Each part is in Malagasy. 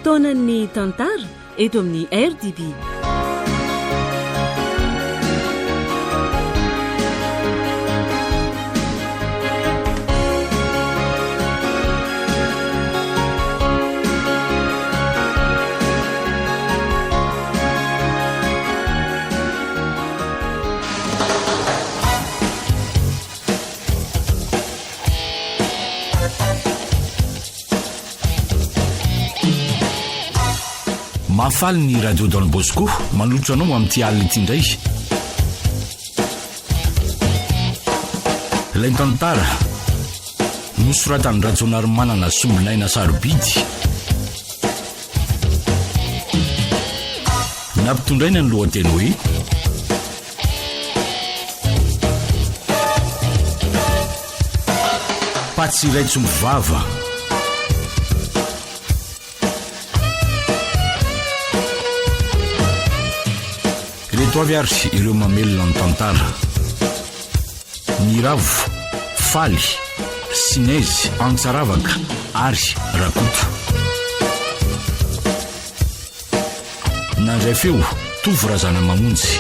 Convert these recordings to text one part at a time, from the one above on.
fotoanan'ny tantara eto amin'ny RDB. Mahafaly ny radio Don Bosco manolotra anao amin'ity alina ity indray. Ilay tantara nosoratan'ny Rajaonarimanana Sombilaina Sarobidy. Nampitondraina ny lohateny hoe Patsiraitso mivava. Ireto avy ary ireo mamelona ny tantara: Miravo, Faly, Sinezy, Antsaravaka ary Rakoto. Nandray feo Tovo Razana Mamonjy,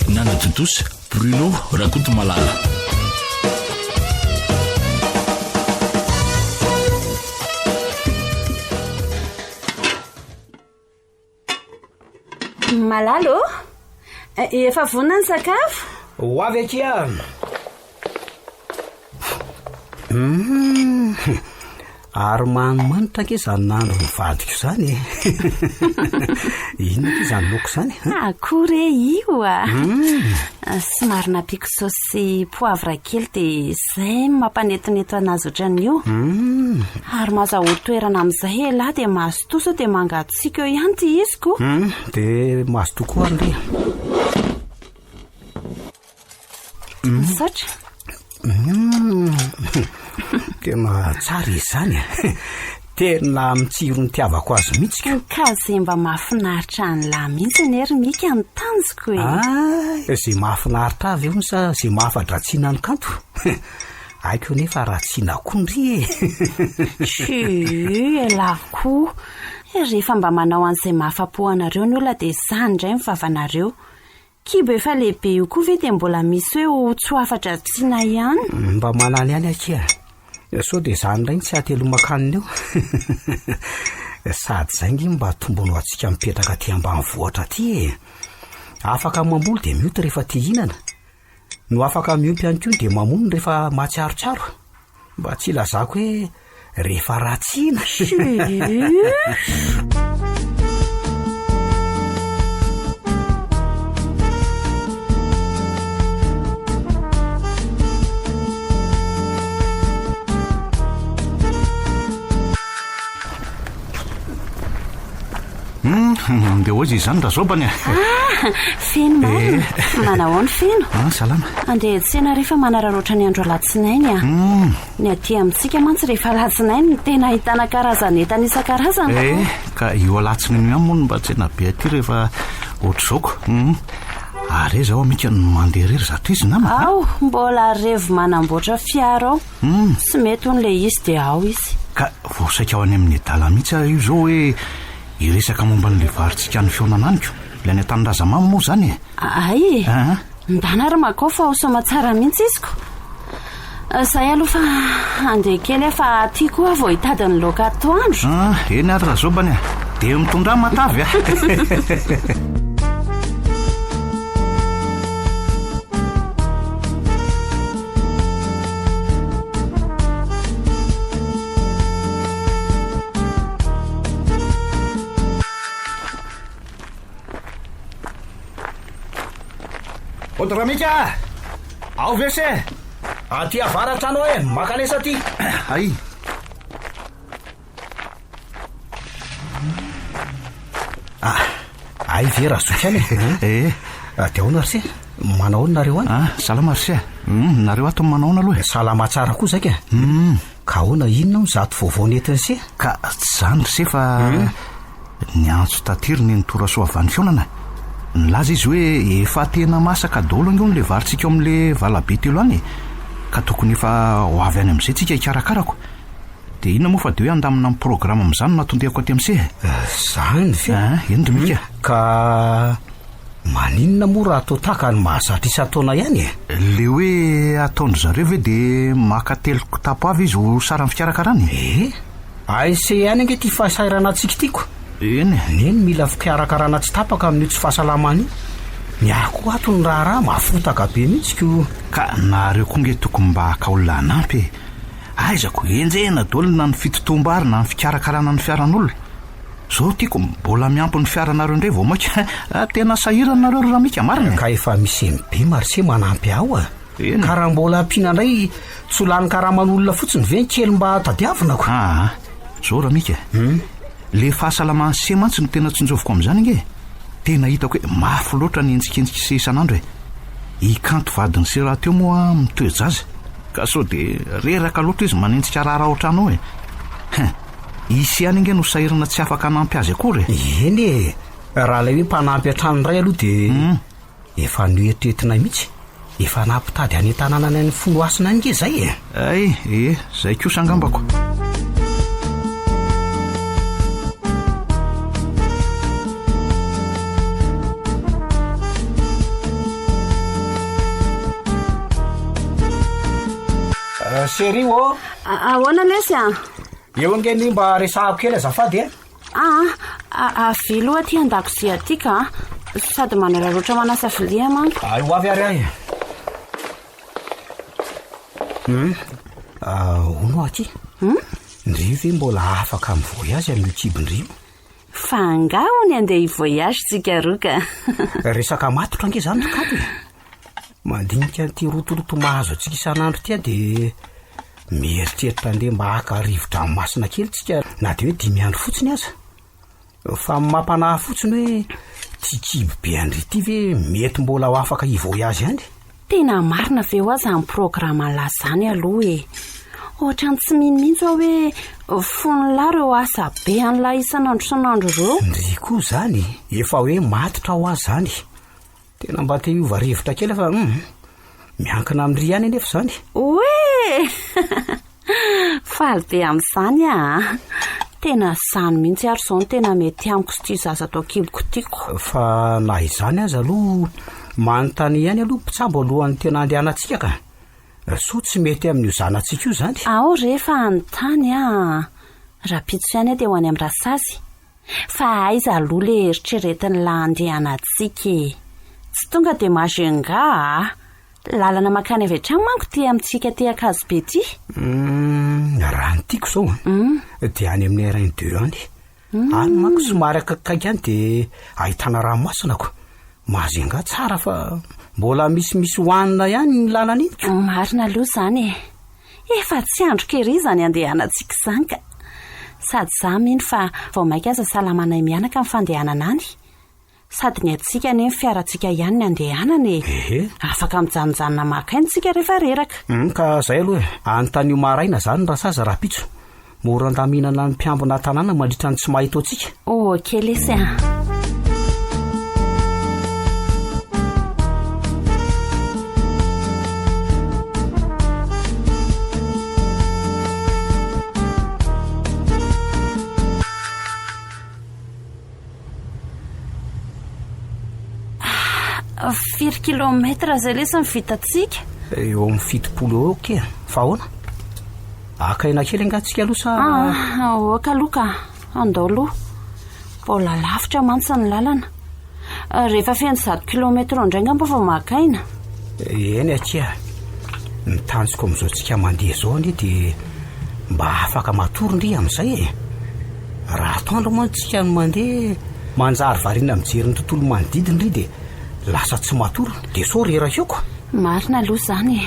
Nana Totosa, Bruno Rakoto Malala. Malalo, efa vonona ny sakafo? Ho avy aky aho. Ary manimanitra ke izany nandro mivadiko izany. Inona ke izany loko izany? Akory io somary napiako saosy poavra kely dia izay mampanetoneto anazy ohatran'io. Ary mahazahory toerana amin'izay elahy dia mahazo tosa dia mangatsika eo ihany ty iziko. Dia mahazo tokoa Andrea. Saotra. Tena tsara izany. Tena mitsiro ny tiavako azy mihitsy. Ka izay mba mahafinaritra an'lahy mihitsy nery mika ny tanjoko e. Izay mahafinaritra avy eo sa izay mahafadratsiana ny kanto? Aiko nefa ratsiana kondry elako. Rehefa mba manao an'izay mahafapo anareo ny olona dia izany indray mivavanareo. Kibo efa lehibe io koa ve dia mbola misy hoe tsy afadratsiana ihany? Mba manany ihany akia. So dia izany indray tsy hatelomakanina eo. Sady izay ngy mba tombonao antsika mipetraka aty ambanivohitra aty. Afaka mamboly dia mioty rehefa tia hihinana. No afaka miompy ihany koa dia mamono rehefa matsiarotsaro. Mba tsy lazako hoe rehefa ratsiana. Dia hozy izany razobany. Feno marina. Manao ny feno. Salama. Andeha tsena rehefa manararoatra ny andro alatsinainy. Ny aty amintsika mantsy rehefa alatsinainy tena ahitana karazan'entana isan-karazany. Ka io alatsinainy ihany moa mba tsena be aty rehefa ohatr'izao. Are zao mika mandeha rery zatra izy nama. Ao, mbola revo manamboatra fiara ao. Tsy mety on'ilay izy dia ao izy. Ka voasaika ao any amin'ny dala mihitsy io zao hoe iresaka momba n'le varintsika ny fiaonananiko. Ilay ny tanindrazamamy moa zany. Ay, ndana ary makao fa ho somatsara mihitsy iziko. Zay aloha fa andeha kely efa aty koa vao hitady ny laoka atoandro. Eny ary razobany dia mitondra matavy. Odramika, ao vese. Aty avaratra anao makanesa aty. Ay. Ay vera sotrany. Dia ahoana Arse? Manao nareo any? Salama Arse. Nareo ato manao aloha. Salama tsara koa zaka. Ka ahoana inona no zato vaovao nentin se? Ka tsy zany Arse fa ny antso tatiriny ny torasoavan'ny fiaonana. Nilaza izy hoe efa tena masaka daholo ange le varintsika amin'le valabe telo any. Ka tokony efa ho avy any amin'izay tsika hikarakarako. dia inona moa fa dia hoe andamina amin'ny programa amin'izany natondehako aty amin'se zany fe eny Drimika ka maninona moa raha atao tahaka ny mahazatra isa taona ihany le hoe ataondry zareo ve dia maka teloko tapo avy izy ho sara ny fikarakarany aise ihany ange ty fahasairana antsika tiako eny neny mila fikarakarana tsy tapaka amin'io tsy fahasalamany miako ato ny raha mafotaka be mihitsiko ka nareo koa nge tokony mba haka olona anampy aizako enjehana daolina ny fitotombary na ny fikarakarana ny fiaran'olona zao tiako mbola miampy ny fiaranareo indray vao maika tena sahiranareo raha mika marina ka efa misy be marse manampy ao ka raha mbola ampiana indray tsy olany karahaman'olona fotsiny ve kely mba tadiavinako zao raha mika le fahasalamany se mantsy no tena tsinjoviko amin'izany nge tena hitako hoe mafy loatra ny entsikentsika se isan'andro ikanto vadiny se raha teo moa mitoejaza ka sao dia reraka loatra izy manentsika raharaha ohatranao isy ihany nge no sahirana tsy afaka hanampy azy akory eny raha lay hoe mpanampy an-trano ray aloha dia efa noetretina mihitsy efa nampitady any tanàna ny any folo asina nge zay zay kosa angambako serio ahoana lesy eo ngeny mba resahako kely azafady avilo aty an-dakozia atyka sady manararoatra manasa vilia manko ho avy ary ono aty ndrio ve mbola afaka amin'ny voyage amin'ny kibindrio fa angahony andeha hivoyage tsika roka resaka matotra ange zany rikato mandinika nyty rotoroto mahazo atsika isan'andro tya dia mieritreritra andeha mba haka rivotra amin'ny masina kely tsika na dia hoe 5 andro fotsiny aza fa mampanahy fotsiny hoe ty kibo be andry ity ve mety mbola ho afaka hivoyage ihany tena marina ve ho azy amin'ny programa lazany aloha ohatrany tsy mihitsy hoe fonolahy reo asa be an'ilay isan'andro ireo ndry koa zany efa hoe matotra ho azy zany tena mba te hiova rivotra kely fa miankina amin'ny ry ihany anefa zany oe faly be amin'izany tena zany mihitsy ary zao ny tena mety amiko sy ty zaza atao kiloko tiako fa na izany azy aloha manontany ihany aloha mpitsabo alohan'ny tena andehanantsika ka so tsy mety amin'io zanantsika io zany ao rehefa anontany raha pitso ihany dia ho any amin'ny rasazy fa aiza aloha le eritreretiny la andehanantsika tsy tonga dia mazenga lalana makany avy hatrany manko ty amintsika ty akazo be ty raha ny tiako zao dia any amin'ny rain deux any any manko somary akakaiky any dia ahitana ranomasinako mahazenga tsara fa mbola misimisy hoanina ihany ny lalana iny marina aloha zany efa tsy andro kery izany andehanantsika izany ka sady za miny fa vao maika aza salamanay mianaka amin'ny fandehanana any sady ny atsika ny fiarantsika ihany ny andehanana afaka mijanonjanona makaintsika rehefa reraka ka zay aloha anontanio maraina zany raha saza raha pitso mora andaminana ny mpiambina tanàna mandritra ny tsy mahita atsika kely esy firy kilometra zay lesa mivitatsika eo amin'ny 70 eo ke fa ahoana akaina kely angatsika aloha sa oka aloka andao aloha mbola lavitra mantsy ny lalana rehefa feno 100 kilometra indray ngamba fa makaina eny atya nitanjoko amin'izao tsika mandeha zao anie dia mba afaka matory ndry amin'izay raha atoandro moa tsika no mandeha manjary variana mijery ny tontolo manodidiny ry dia lasa tsy matory dia so rerakeoko marina aloha zany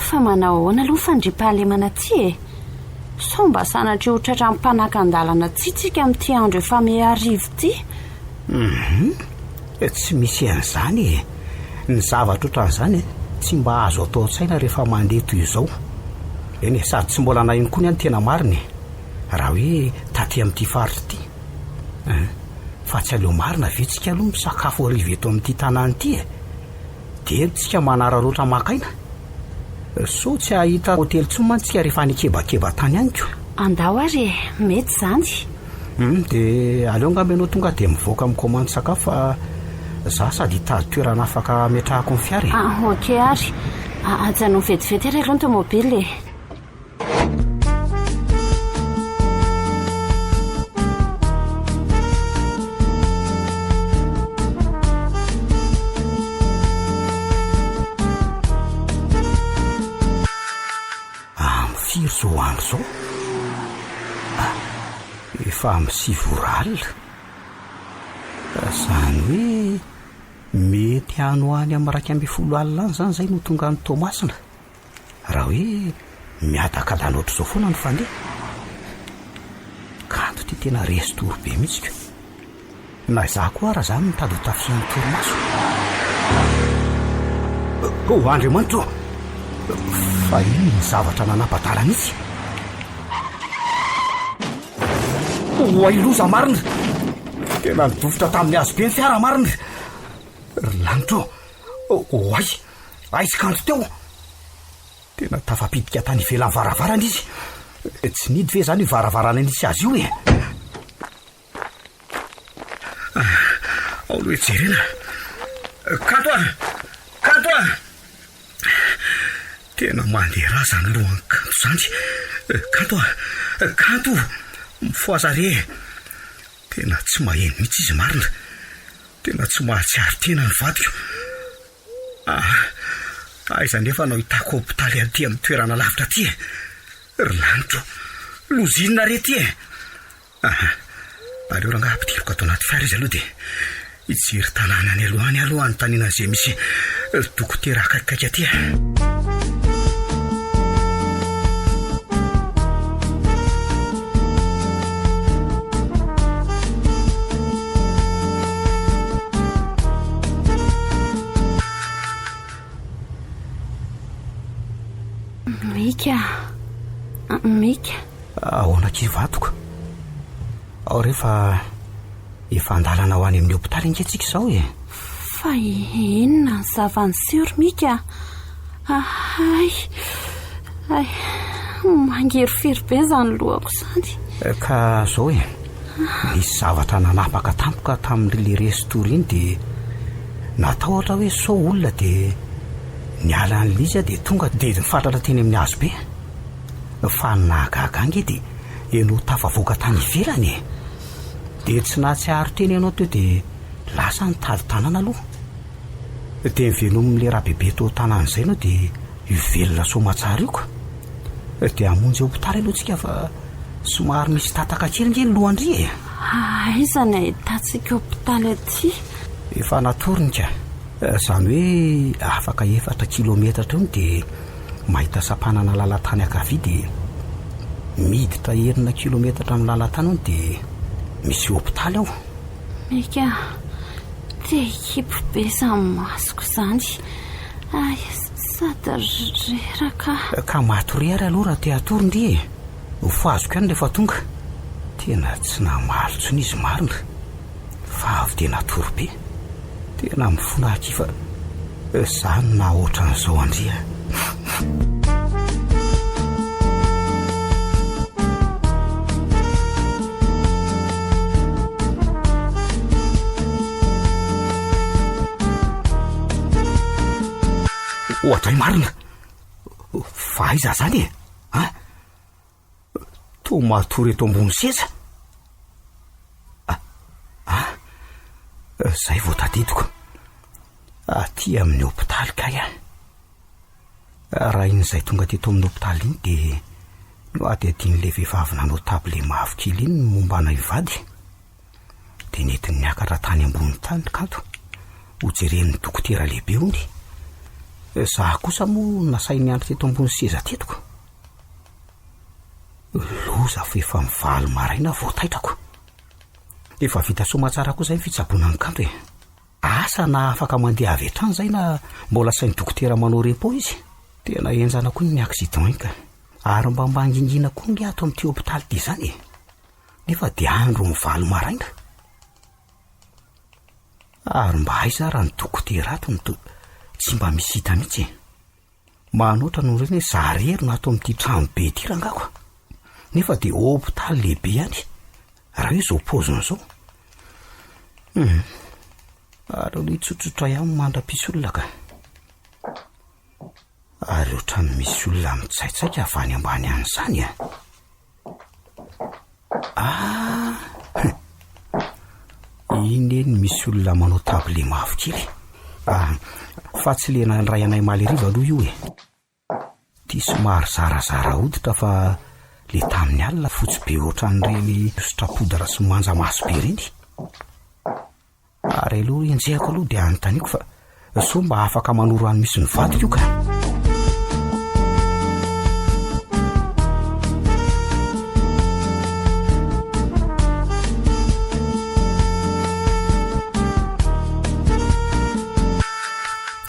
fa manao ahoana aloha fandripahalemana ty so mba sanatry otratra mpanaka an-dalana tsitsika amin'ty andro efa miarivo ty tsy misy an'izany ny zavatra ohatran'izany tsy mba azo atao tsaina rehefa mandeha toy izao eny sady tsy mbola nahino koa ny any tena mariny raha hoe taty amin'ity faritra ity fa tsy aleo marina vetsika aloha misakafo arivo eto amin'ity tanàny ity dia tsika manara loatra makaina so tsy ahita hotely tsomantsika rehefa nikebakeba tany anyko. Andao ary mety zany. Dia aleo ngamba ianao tonga dia mivoaka mikomandy sakafo fa za sady hitady toerana afaka metrahako ny fiara. Okey ary ajanao vetivety ary aloha ny tomobily. Firy zao andro zao? Efa amin'ny 7 alina. Zany hoe mety hano any amin'ny 12 alina any zany zay no tonga ny Tomasina. Raha hoe miadakadana ohatr' izao foana ny fandeha. Kanto ty tena restoro be mihitsy. Na za koa raha zany mitady ho tafian'ny torimaso. Andriamanitra, fa iny ny zavatra nanapatala mihitsy. Ailoza marina, tena nidofotra tamin'ny hazo be ny fiara marina. Lanitra, aizy kanto teo. Tena tafapidika tany ivelan'ny varavarana izy. Tsy nidy ve zany varavarana nisy azy io e? Ao loha jerena. Kanto! Tena mandeha raha zany alohan'ny kanto zany. Kanto, mifoazare. Tena tsy maheno mihitsy izy marina. Tena tsy mahatsiaro tena ny vadiko. Aiza nefa nao hitako hopitaly aty amin'ny toerana lavitra ty. Lanitro, lozinina rety e. Aleo raha ngapitiroko ato anaty fiara izy aloha dia hijery tanàna any alohany tanina izay misy dokotera akaikaiky aty. Mika. Ahoana kivatoka. Ao rehefa efa andalana ho any amin'ny hopitaly ingatsika izao e. Fa inona ny zava-nisery Mika? Mangerofiry be zany lohako zany. Ka zao e, nisy zavatra nanapaka tampoka tamin'ile restoro iny dia natao ohatra hoe sao olona dia niala n'liza dia tonga dia nifatratra teny amin'ny hazo be. Fa nahagaga ange dia ianao tafavoaka tany ivelany e. Dia tsy nahatsiaro teny ianao teo dia lasa nitady tanana aloha. Dia mivelomin'le raha bebe tao tanàna izay ianao dia ivelona somatsara io ka. Dia hamonjy hopitaly aloha tsika fa somary misy tataka kely nge ny lohandry e. Aiza ny ahitantsika hopitaly aty? Efa natoriny ka. Zany hoe afaka 4 kilometatra teo dia mahita sampanana lalan-tany ankavia dia miditra 9 kilometatra amin'ny lalan-tany ao dia misy hopitaly ao. Mika, te hikipo be zany masoko zany. Sady reraka. Ka matorery aloha raha te atorindry e. Hofoazoko any rehefa tonga. Tena tsy namalotso n'izy marina. Fa avy dia natory be. Tena mifonahky fa zany na ohatran'izao andria. Ohatray marina. Fa aiza zany e? To matory eto ambony seza. Zay vao tadidiko. Aty amin'ny hopitaly kay a. Raha iny izay tonga teto amin'ny hopitaly iny dia no adiadin'le vehivavy nanao tabile mavokely iny mombana hivady. Dia nentiny niakatra tany ambony tany kanto. Hojeren'ny dokotera lehibe hony. Za kosa moa nasainy andro teto ambony seza tetiko. Loza fa efa mivaly maraina voataitrako. Efa vita somatsara koa zay fitsaboana ny kanto e. Asa na afaka mandeha avy hatrany zay na mbola sain'ny dokotera manao repo izy. Tena enjana koa ny accident iny ka. Ary mba mangingina koa ny ato amin'ity hopitaly ty zany e. Nefa dia andro mivaly maraina. Ary mba aiza raha ny dokotera ato tsy mba misy hita mihitsy e. manoatra no reny hoe zarery nato amin'ity trano be ty rangako nefa dia hôpitaly lehibe ihany raha hoe zao poziny zao ary olo hitsotsotra ihany mandra-pisy olona ka ary ohatrany misy olona mitsaitsaika avy any ambany an'izany iny eny misy olona manao tabile mavokely fa tsy lena ray anay maly riva aloha io ty somary zarazara hoditra fa le tamin'ny alina fotsy be ohatran'ireny sotrapodra sy manja maso be reny ary aloha enjehako aloha dia anontaniako fa so mba afaka manoro any misy ny vadiko io ka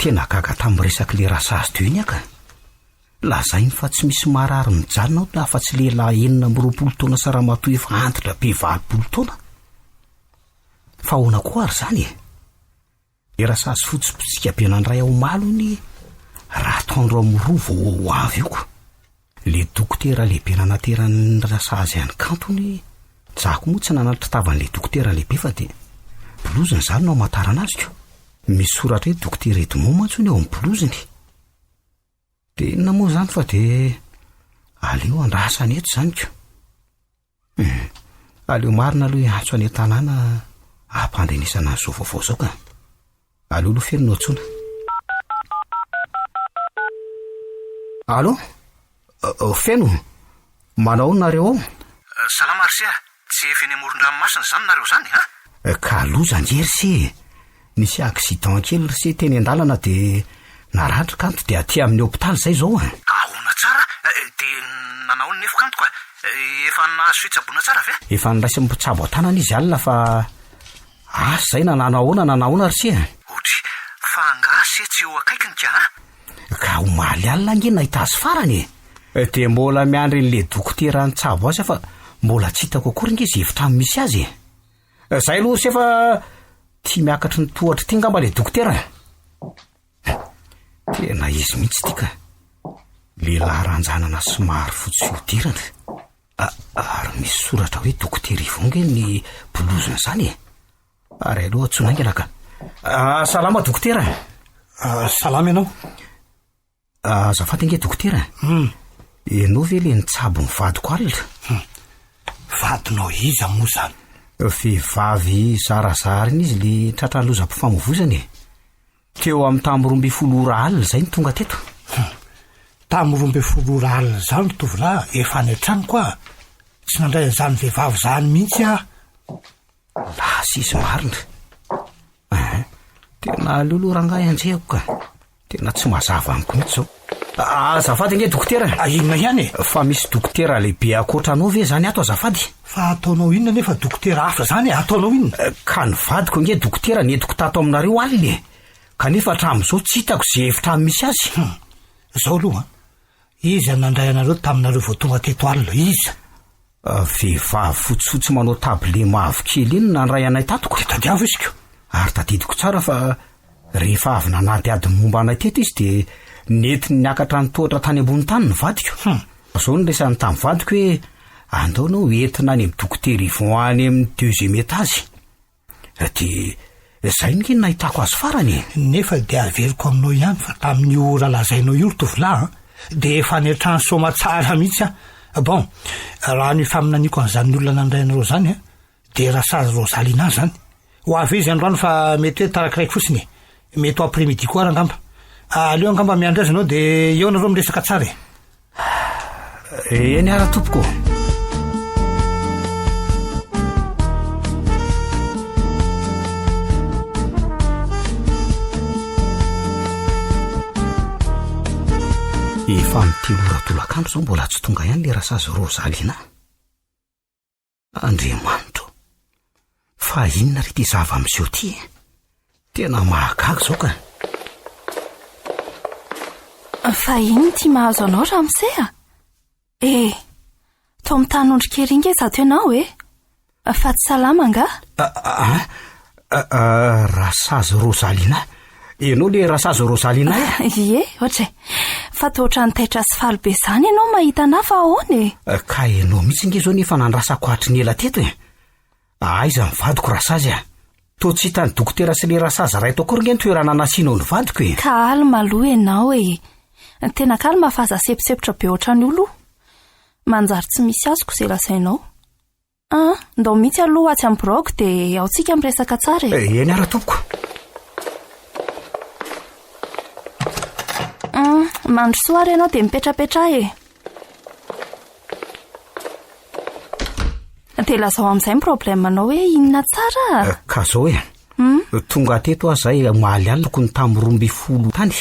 tena gaga tamin'ny resaky le rasazy teo iny aka lazainy fa tsy misy marary mijanona ao afa tsy lehilahy 9 taona saramatoa efa antitra be 20 taona fa ahoana koa ary zany le rasazy fotsy-pitsika be nandray ao malony raha tandro amin'ny rovo ho avy io ko le dokotera lehibe nanateran'ny rasazy any kantony jako moa tsy nanatra tavan'le dokotera lehibe fa dia bloziny zany no amantarana azy ko misy soratra hoe dokotera Edmond mantsony eo amin'ny bloziny dia inona moa zany fa dia aleo andrasany eto zany ko aleo marina aloha ihatso any an-tanàna ampandenisana azy zao vaovao zao ka aleo aloha feno no antsona allo feno manao nareo ao salama arsia tsy efa eny amoron-dranomasina zany nareo zany ka loza anjery se nisy accident kely se teny an-dalana dia naratra kanto dia aty amin'ny hôpitaly zay zao ahoana tsara dia nanao ny nefo kanto ka efa nahazo fitsaboana tsara ve efa niraisy mitsabo an-tanana izy alina fa asy zay nananahoana ry se otry fa ngasy tsy eo akaikiny ka omaly alina ange nahita azy farany dia mbola miandry n'le dokotera nitsabo azy fa mbola tsy hitako akory nge izy efitrano misy azy zay aloha sy efa tia miakatry ny tohatra ty ngamba le dokotera tena izy mihitsy ty ka lehilahy ranjanana somary fotsy fiodirana ary misy soratra hoe dokotera ivonge ny bloziny zany ary aloha tsonaingana ka salama dokotera salama ianao azafady nge dokotera ianao ve le nitsabo ny vadiko alina vadinao iza moa zany vehivavy zarazara iny izy le tratrany lozam-pifamovozany teo amin'ny tamin'ny 12 alina zay ny tonga teto tamin'ny 12 alina zany tovolahy efa any an-trano koa tsy nandray an'izany vehivavy zany mihitsy lasa izy marina tena aleoloha rangahy anjehako ka tena tsy mazava amiko mihitsy zao azafady nge dokotera inona ihany fa misy dokotera lehibe akoatranao ve zany ato azafady fa ataonao inona nefa dokotera hafa zany ataonao inona ka ny vadiko nge dokotera netiko tato aminareo aliny kanefa hatramin'izao tsy hitako zay efitrano misy azy zao aloha izy nandray anareo taminareo vao tonga teto alina izy vehivavy fotsifotsy manao tabile mavokely iny nandray anay tatoko tadiavo izyko ary tadidiko tsara fa rehefa avy nanady adiny momba anay teto izy dia netiny niakatra ny tohatra tany ambony tany ny vadiko zao ny resany tamin'ny vadiko hoe andaonao entina any amin'ny dokotera Yvon any amin'ny 2e étage dia zay nge nahitako azy farany nefa dia averiko aminao ihany fa tamin'ny ora lazainao io tovolahy dia efa niatrany soma tsara mihitsy bon raha ny faminaniko an'izany olona nandray anareo zany dia rasazy Rosalina zany ho avy izy androany fa mety hoe tarakiraiky fotsiny mety ho après-midi koa rangamba aleo angamba miandry azy anao dia eo nareo miresaka tsara eny ara tompoko efa miteloratolakandro zao mbola tsy tonga ihany le rasazy Rosalina Andriamanitro fa inona ry ty zava amin'izao ty tena mahagaga zao ka fa iny ty mahazo anao ramose to amin'ny tany ondrikely inge zato ianao fa tsy salama nga rasazy Rosalina Ianao le rasazo Rosalina ie oatra fa toatra nytaitra sy falobe zany ianao mahita na fa ahoany ka ianao mihitsy nge zao nefa nandrasako hatry ny ela teto aiza mivadiko rasazy to tsy hitany dokotera sy le rasazy ray tao kory nge ny toerana nasianao ny vadiko kalma aloha ianao tena kalma fa aza seposepotra be oatra ny olo manjary tsy misy azoko zay lasainao ndao mihitsy aloha atsy amin'ny brog dia aotsika miresaka tsara eny ara tompoko mandro soary ianao dia mipetrapetra dia lazao amin'izay problème anao hoe inona tsara ka zao tonga teto aho zay mahaly aloko ny tamin'ny 12 tany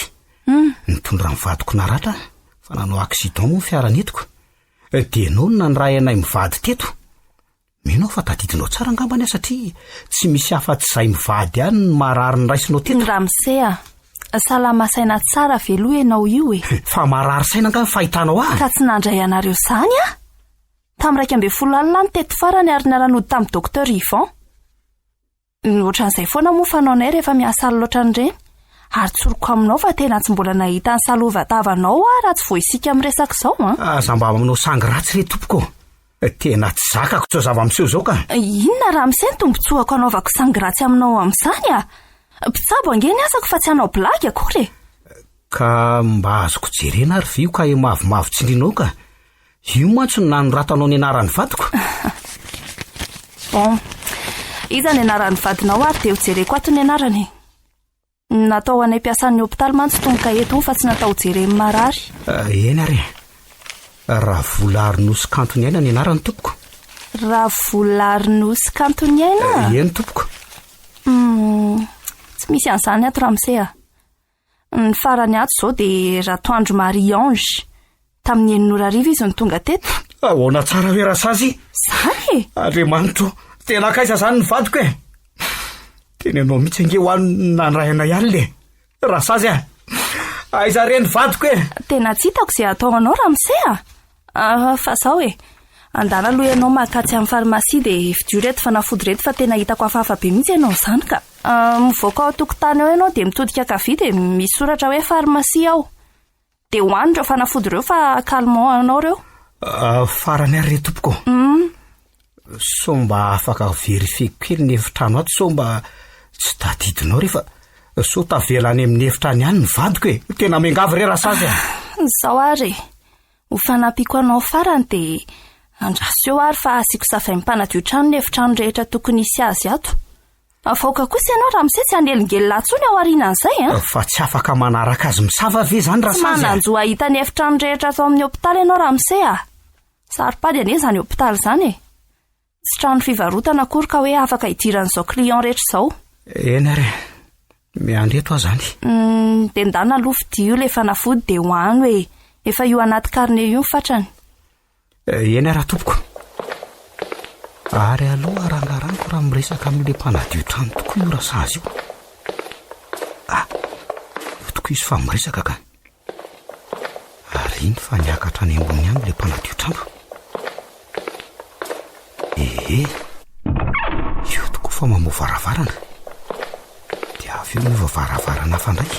nitondra mivadiko naratra fa nanao accident moa ny fiaranetiko dia ianao no nanyray anay mivady teto minao fa tadidinao tsara angambany satria tsy misy afa-tsy izay mivady ihany ny marary ny raisinao teto ramsea salama saina tsara veloha ianao io fa marary saina angamy fahitanao ka tsy nandray anareo zany tamin'ny 12 alina ny teto farany ary naranody tamin'ny docteur Yvon ohatran'izay foana moa fanaonay rehefa miasa loatra n'ireny ary tsoroko aminao fa tena tsy mbola nahita ny salovatavanao raha tsy voisika miresaka izao aza mba aminao sangy ratsy re tompoko tena tsy zakako tso zava-miseho zao ka inona raha misy ny tombontsoako anaovako sangy ratsy aminao amin'izany mpitsabo angeny asako fa tsy hanao blagy akory ka mba azoko jerena ary vio ka mavomavo tsindrinao ka io mantsy no nanoratanao ny anaran'ny vadiko bon iza ny anaran'ny vadinao ary dia hojereko ato ny anarany natao anay mpiasan'ny hopitaly mantsy tongoka eto fa tsy natao jereny marary eny ary Ravolarynosy kantony aina ny anarany tompoko Ravolarynosy kantony aina eny tompoko tsy misy an'izany ato ramsea ny farany ato zao dia Ratoandro Marie-Ange tamin'ny 9 arivo izy ny tonga teto ahoana tsara hoe rasazy zany Andriamanitro tena kaisa zany ny vadiko tena ianao mihitsy ange ho any nandrayana ihany le rasazy aiza reny vadiko tena tsy hitako izay ataonao ramsea fa zao andana aloha ianao mahakatsy amin'ny farmasia dia vidio reto fanafody reto fa tena hitako hafahafa be mihitsy ianao izany ka mivoaka ao tokotany ao ianao dia mitodika kavy dia misy soratra hoe farmasia ao dia hoany ireo fanafody ireo fa calmant anao ireo farany ary re tompoko so mba afaka verifiko kely ny efitrano ato so mba tsy tadidinao rehefa so tavelany amin'ny efitrany ihany ny vadiko tena mengavy re rasazy zao ary ho fanapiko anao farany dia andraso eo ary fa asiako safay mipanadio trano ny efitrano rehetra tokony isy azy ato avoaka kosa ianao raha misy tsy anelingely latsony ao aorianan'izay fa tsy afaka manaraka azy misava ve zany rasazy mananjo ahita ny efitrano rehetra atao amin'ny hopitaly ianao raha misy saripady ane zany hopitaly zany tsy trano fivarotana akory ka hoe afaka hidiran'izao client rehetra izao eny ary miandreto aho zany dia ndana aloha fidio le fanafody dia hoany hoe efa io anaty carnet io fatrany eny raha tompoko ary aloha arangaraniko raha miresaka amin'le mpanadio trano tokoa io rasazy io io tokoa izy fa miresaka ka ary iny fa niakatra any ambony any le mpanadio trano io tokoa fa mamoa varavarana dia avy eo nova varavarana fandray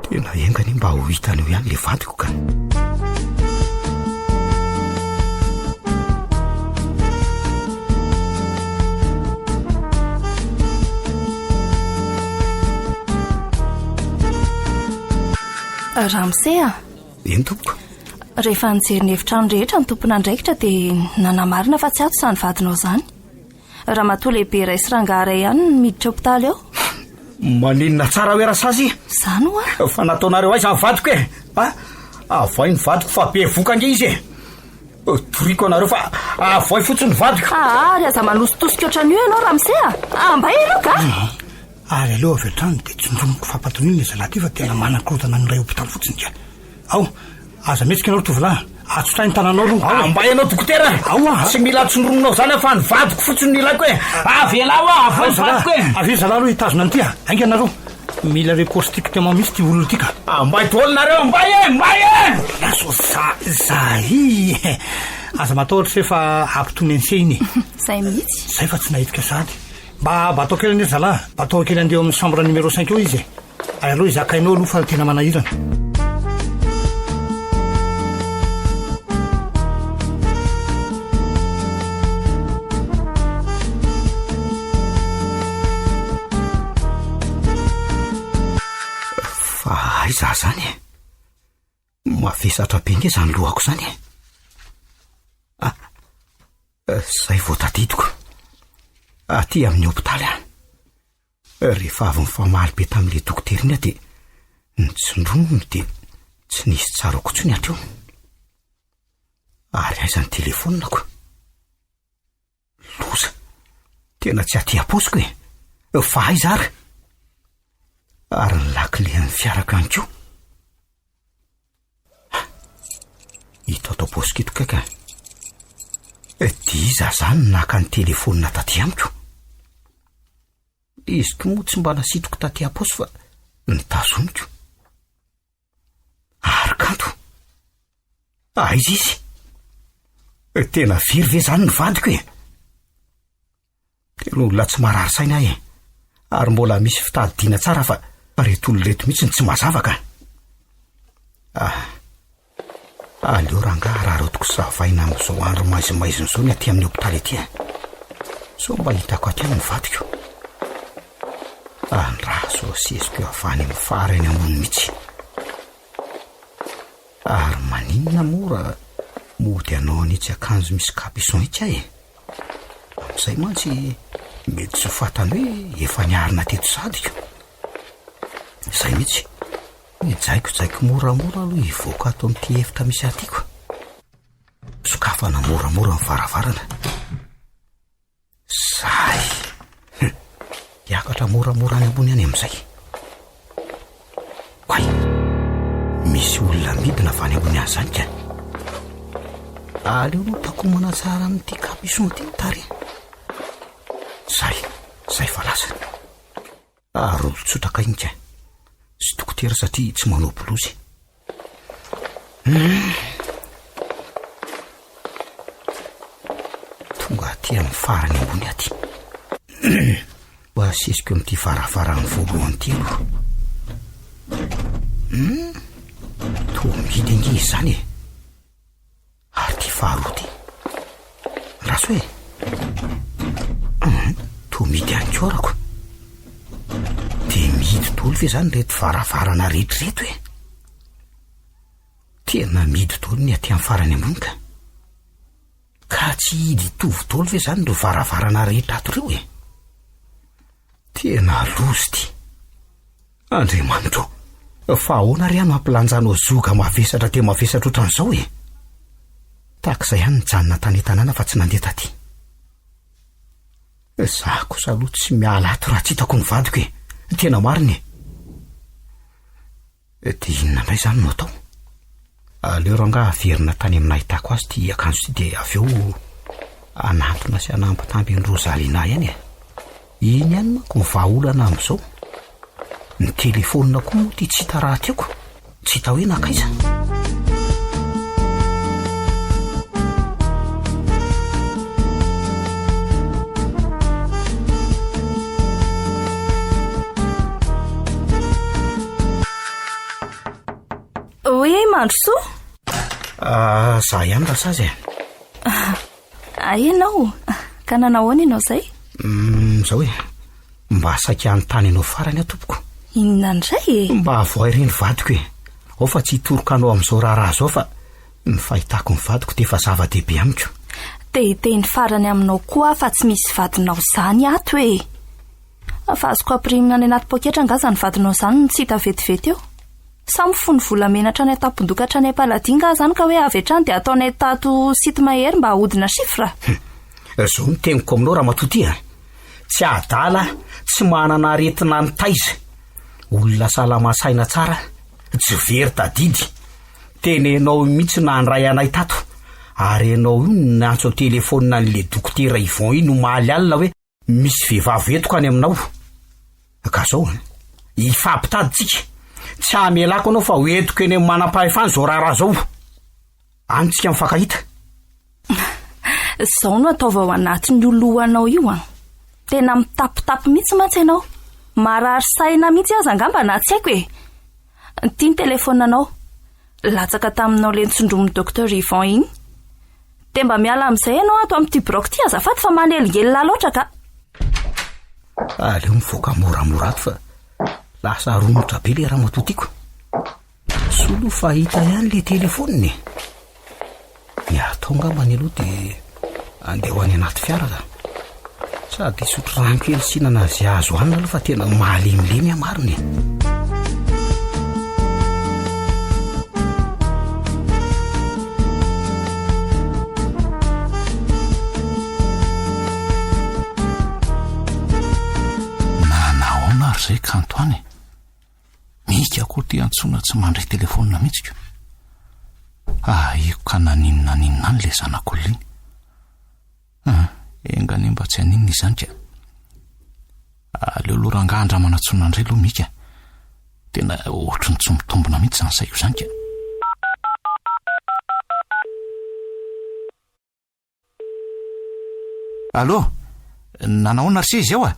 tena engany mba ho hitany eo ihany le vadiko ka ramsea eny tompoko rehefa nijery ny efitrano rehetra ny tompona andraikitra dia nanamarina fa tsy ato izany vadinao zany raha matoa lehibe iray sy rangaharay ihany miditra hopitaly eo maninona tsara hoe rasazy zany oa fa nataonareo aiza ny vadiko avoay ny vadiko fa be voka nge izy toriko anareo fa avoay fotsiny ny vadiko ary aza manositosika ohatran'io ianao ramsea mba ianao ka ary aloha avy atrano dia tsindromoko fampatoniny le zalaty fa tena manakorotana ny ray hopitaly fotsiny ka ao aza metsika ianao tovolahy atsotra ny tananao aloha mba ianao dokotera tsy mila tsindromonao zany fa ny vadiko fotsiny ny ilaiko avelao avoay ny vadiko avy zalahy aloha hitazona an'ity ainga anareo mila repostika tema misy ty olona ty ka mba itolinareo mba laso aza matahotra se fa ampitony anse iny zay mihitsy zay fa tsy nahitika sady mba atao kely ny zalahy mba atao kely andeha amin'ny chambre numéro 5 eo izy ary aloha izakainao aloha fa tena manahirana. fa iza zany mavesatra be nge zany lohako zany zay vao tadidiko aty amin'ny hôpitaly rehefa avy mifamaly be tamin'le dokotera dia nitsindronony dia tsy nisy tsarako tsony atreo ary aizany telefonako loza tena tsy aty aposiko fa aizary ary ny lakilehan'ny fiaraka any keo hita atao posikito kaka diza zany naka ny telefonina taty amiko izyko moa tsy mba nasitroko taty aposy fa nitazoniko ary kanto aiza izy tena viry ve zany ny vadiko tena olona tsy marary saina ary mbola misy fitadidiana tsara fa reto olo reto mihitsy ny tsy mazavaka aleo rangaha raha rotoko zavaina amin'izao andro maizimaiziny zao ny aty amin'ny hôpitaly aty so mba hitako aty amin'ny vadiko ny raha so seziko eo avany amin'ny farany ambony mihitsy ary maninona mora mody anao anitsy akanjo misy capison hitsy amin'izay mantsy mety tsy fatany hoe efa niarina teto sadiko izay mihitsy jaiko moramora aloha hivoaka ato amin'ity efitra misy atyko sokafana moramora mivaravarana zay hiakatra moramora any ambony any amin'izay oay misy olona midina avy any ambony any zany ka aleo no tako manatsara amin'ity capison ty tary zay fa lasa ary olotsotraka iny ka sy dokotera satria tsy manao bolozy tonga aty amin'ny farany ambony aty mba sesiko amin'ity varavarany voalohany ty aloha to midy ange izy zany ary ty faharoa ty raso to midy any korako dia midy dolo ve zany reto varavarana rehetrareto tena midy dolo ny aty amin'ny farany ambony ka tsy hidy tovy dolo ve zany ro varavarana rehetra ato reo tena lozy ty Andriamanitro fa ahoana ry ano ampilanjanao zoga mavesatra te mavesatra ohatran'izao takizay ihany nijanona tany tanàna fa tsy nandeha taty za kosa aloha tsy miala ato raha tsy hitako ny vadiko tena mariny dia inona indray zany no atao aleo rangaha averina tany amin'ny ahitako azy ty akanjo ty dia avy eo anatona sy anampatamby ny Rosalina ihany iny ihany manko mivaolana amin'izao ny telefonina koa moa ty tsy hita raha tiako tsy hita hoe nakaiza hoe mandrosoa za ihany rasazy ianao ka nanahoana ianao zay zao hoe mba saika any tany anao farany atompoko inona ndray mba avoaireny vadiko ao fa tsy hitoroka anao amin'izao raharaha zao fa ny fahitako ny vadiko dia efa zava-dehibe amiko dia ny farany aminao koa fa tsy misy vadinao zany ato fa azoko ampirimina any anaty poketra angaza ny vadinao zany no tsy hita vetivety eo samy fony volamenatra ny atapondokatra ny ampaladinga zany ka hoe avy hatrany dia ataonay tato sity mahery mba ahodina shifra zao ny teniko aminao raha matoty tsy adala tsy manana aretina ny taiza olona salamasaina tsara tsy very tadidy tenenao mihitsy nandray anay tato ary ianao io nantso telefonina n'le dokotera Yvon iny no maly alina hoe misy vehivavy etoko any aminao ka zao ifampitaditsika tsy amelako anao fa hoentiko eny amin'ny manam-pahefany zao raharaha zao anytsika mifankahita zao no ataova ao anatin'ny olohanao io tena mitapitapy mihitsy mantsy ianao. Marary saina mihitsy aza angamba na tsy haiko tia ny telefonanao latsaka taminao lentsondromon'ny docteur Yvon iny. De mba miala amin'izay ianao ato amin'ity brok ty azafady fa manelingelina loatra ka. Aleo mivoaka moramorato fa lasa romotra be le raha matotiako. Solo fahita ihany le telefoniny. Atao ngamba ny aloha dia andeha ho any anaty fiara ka. Sady sotro rano kely sinana azy azo hanina aloha fa tena mahalemilemy amariny. Nanaona ary zay kanto any. Mika koa ty antsona tsy mandray telefonina mihitsika. Io ka naninona any le zanak'olona iny. Engany mba tsy aninona izany ka. Aleo aloha rangandra manatsona andray aloha mika. Tena ohatrany tsy mitombona mihitsy zany saiko izany ka. Allo, nanaona ry seza ao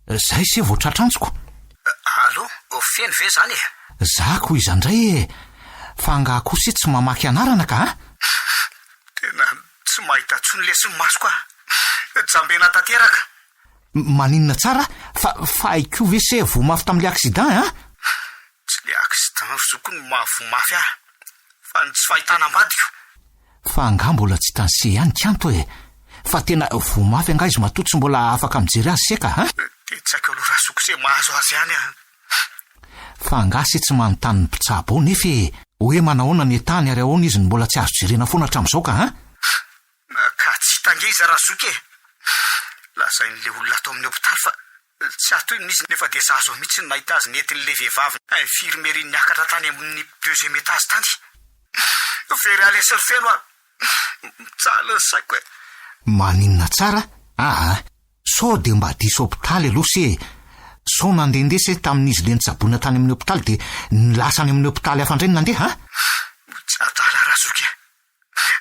Zay se vao tratrantsiko. Allo, feno ve zany Zako izandray fa nga kosa tsy mamaky anarana ka Tena tsy mahita tsony lesy maso ka. Jambena tanteraka. Maninona tsara fa aiko ve se vo mafy tamin'le accident Tsy le accident zoko no mafy fa tsy fahitana ambadiko. Fa anga mbola tsy tanse ihany kanto fa tena vo mafy anga izy matoa tsy mbola afaka mijery azy seka Tsy aiko aloha raha soko se mahazo azy ihany Fa anga se tsy manontany ny mpitsabo ao nefa hoe manahoana ny tany ary ahoana izy ny mbola tsy azo jerena foana hatramin'izao ka Ka tsy tangeza raha zoky lazain'le olona atao amin'ny hôpitaly fa tsy ato nisy nefa dia zazo mihitsy ny nahita azy nentin'le vehivavy infirmerie niakatra tany amin'ny deuxième étage tany. Very alesy feno mitsala ny saiko Maninona tsara sao de mba diso hôpitaly aloha se sao nandendese tamin'izy le nitsaboina tany amin'ny hôpitaly de nilasany amin'ny hôpitaly hafa indray nandeha Tsy atala raha zoky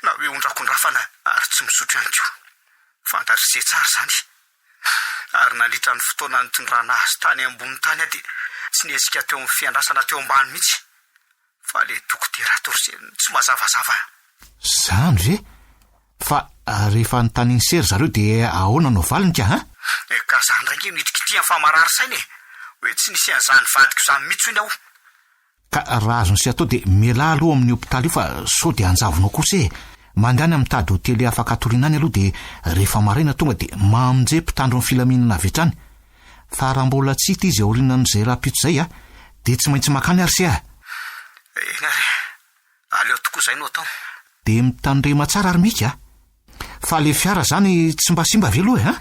na hoe ondrakondrafana ary tsy misotro ihany ko. Fantatry se tsara zany. Ary nalitra ny fotoana nitondrana azy tany ambony tany dia tsy niezika teo amin'ny fiandrasana teo ambany mihitsy. Fa le dokotera tory tsy mazavazava. Zany ve? Fa rehefa nytaniny sery zareo dia ahoana no valiny ka Ka zany rainge midriky tia famarary sainy hoe tsy nisy an'izany vadiko izany mihitsy hoy aho. Ka raha azony se atao dia miala aloha amin'ny hôpitaly io fa sao dia anjavinao kosa mandany amin'ny tady hôtely afaka atoriana any aloha dia rehefa maraina tonga dia mamonjey mpitandro ny filaminana avy hatrany. Fa raha mbola tsy hita izy aorianan'izay raha-pito zay dia tsy maintsy makany ary se Engary, aleo tokoa izay no atao. Dia mitandrema tsara ary mika fa le fiara zany tsy mba simba ve aloha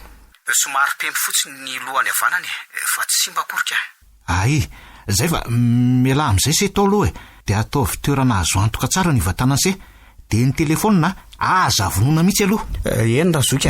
Somary pemby fotsiny ny lohany havanany fa tsy simba akory ka. Zay fa miala amin'izay se tao aloha dia atao fitoerana azo antoka tsara ny vatanany se dia ny telefonina aza vonoina mihitsy aloha. Eny raha zoky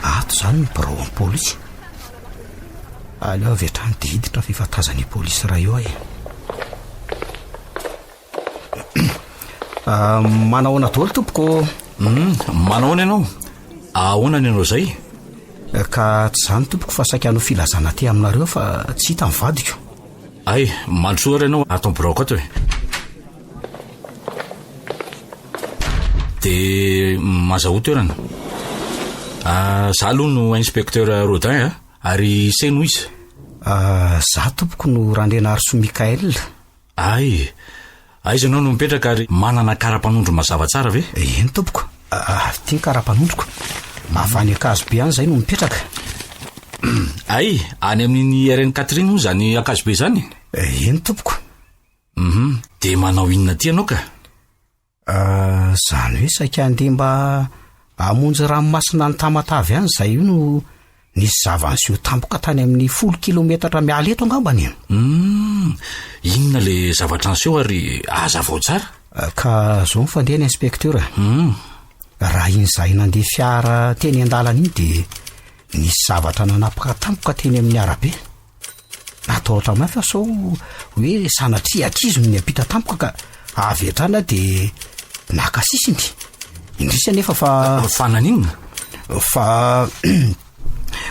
ato zany ny birao amin'ny polisy. Aleo avy hatrany diditra fifatazany polisy raha io Manahoana daholo tompoko? Manahoana ianao? Ahoana ianao zay? Ka tsy zany tompoko fa saika hanao filazana ty aminareo fa tsy hita mivadiko. Mandroa ianao ato ambiraoko ato dia mazaho toerana. Za aloha no inspecteur Rodin ary seno izy. Za tompoko no Randena Arso Mikael. Aiza ianao no mipetraka ary manana kara-panondro mazava tsara ve? Eny tompoko. Tia kara-panondroko. Avany Akazobe any zay no mipetraka. Any amin'iny RN Catherine moa zany Akazobe zany? Eny tompoko. Dia manao inona ty ianao ka? Zany hoe saika andeha mba amonjy ranomasina ny Tamatavy any zay io no nisy zavan'izio tampoka tany amin'ny 10 kilometatra miala eto angambany. Inona le zavatra anseho ary aza vao tsara? Ka zao mifandeha ny inspecteur. raha in'izay nandeha fiara teny an-dalana iny dia nisy zavatra nanapaka tampoka teny amin'ny arabe. Natao ohatra mafy sao hoe sanatria akizo ny apita tampoka ka avy hatrana dia nakasisiny. Indrisa nefa fa naninona? Fa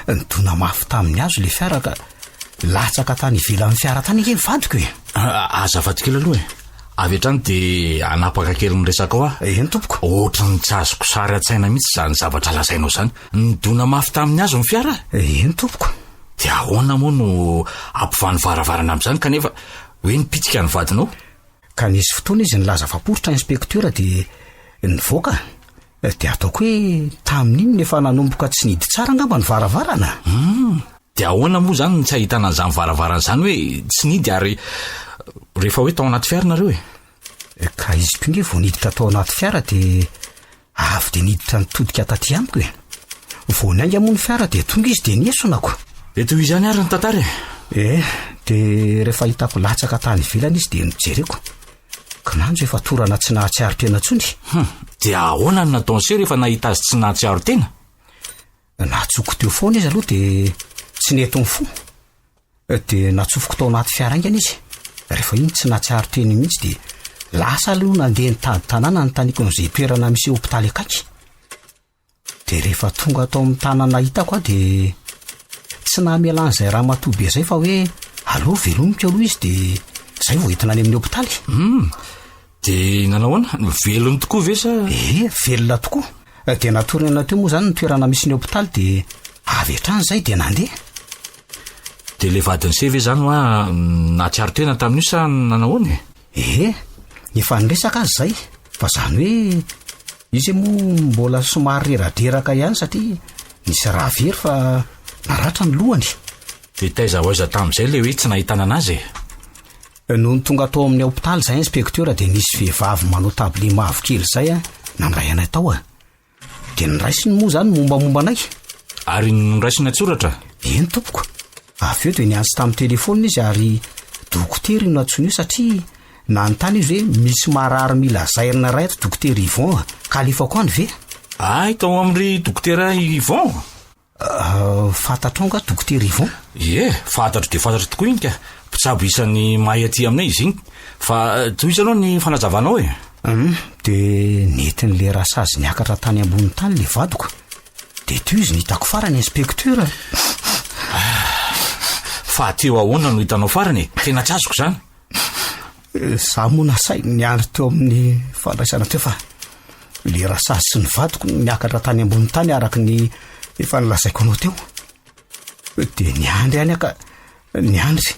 nitona mafy tamin'ny hazo le fiara ka latsaka tany ivelan'ny fiara tany ike mivadika hoe. Azafady kely aloha avy hatrany dia anapaka kely miresaka ao Eny tompoko. Ohatra ny tsy azoko sary an-tsaina mihitsy zany zavatra lazainao zany. Nidona mafy tamin'ny hazo ny fiara? Eny tompoko. Dia ahoana moa no ampivany varavarana amin'izany kanefa hoe nipitika ny vadinao? Ka nisy fotoana izy nilaza faporitra inspektera dia nivoaka dia ataoko hoe tamin'iny nefa nanomboka tsy nidy tsara angamba ny varavarana. Dia ahoana moa zany tsy ahitana an'izany varavarana zany hoe tsy nidy ary rehefa hoe tao anaty fiara nareo Ka izy koa nge vao niditra tao anaty fiara dia avy dia niditra nitodika taty amiko hoe. Vao nainga moa ny fiara dia tonga izy dia niesonako. Dia toy izany ary ny tantara dia rehefa hitako latsaka tany ivelany izy dia nijereko. Kananjo efa torana tsy nahatsiaro tena tsony. Dia ahoana no nataony se rehefa nahita azy tsy nahatsiaro tena? Natsoko teo foana izy aloha dia tsy neto ny fo. Dia natsofoko tao anaty fiara ingana izy. Rehefa iny tsy nahatsiaro teny mihitsy dia lasa aloha nandeha nitady tanàna notaniako n'izay toerana misy hopitaly akaiky. Dia rehefa tonga tao amin'ny tanàna hitako dia tsy nahamiala an'izay raha matobe izay fa hoe aloha velomiko aloha izy dia izay vao entina any amin'ny hopitaly. Dia nanahoana? Velony tokoa ve sa? Velona tokoa. Dia natorana teo moa zany ny toerana misy ny hopitaly dia avy hatrany izay dia nandeha. Dia le vadiny se ve zany hoa nahatsiaro tena tamin'io sa nanahoana? Efa niresaka azy izay fa zany hoe izy moa mbola somary reraderaka ihany satria nisy raha very fa naratra ny lohany. Dia taiza ho aiza tamin'izay le hoe tsy nahitana anazy Noho ny tonga tao amin'ny hopitaly izay inspektera dia nisy vehivavy manao tabli mavokely izay nandray anay tao dia niraisiny moa zany mombamomba anay. Ary niraisiny atsoratra? Eny tompoko. Avy eo dia niantso tamin'ny telefona izy ary dokotera no antsoina io satria nanontany izy hoe misy marary mila zairina ray ato dokotera Yvon ka alefako any ve? Tao amin'ny dokotera Yvon? Fantatrao nga dokotera Yvon? Fantatro dia fantatro tokoa iny ka. Mpitsabo isan'ny mahay aty aminay izy iny. Fa toy izy aloha ny fanazavanao dia netin'le rasazy niakatra tany ambony tany le vadiko. Dia toy izy nitako farany inspektera. Fa teo ahoana no hitanao farany? Tena tsy azoko zany. Za moa nasainy niandry teo amin'ny fandraisana teo fa le rasazy sy ny vadiko niakatra tany ambony tany araka ny efa nilazaiko anao teo. Dia niandry any aka niandry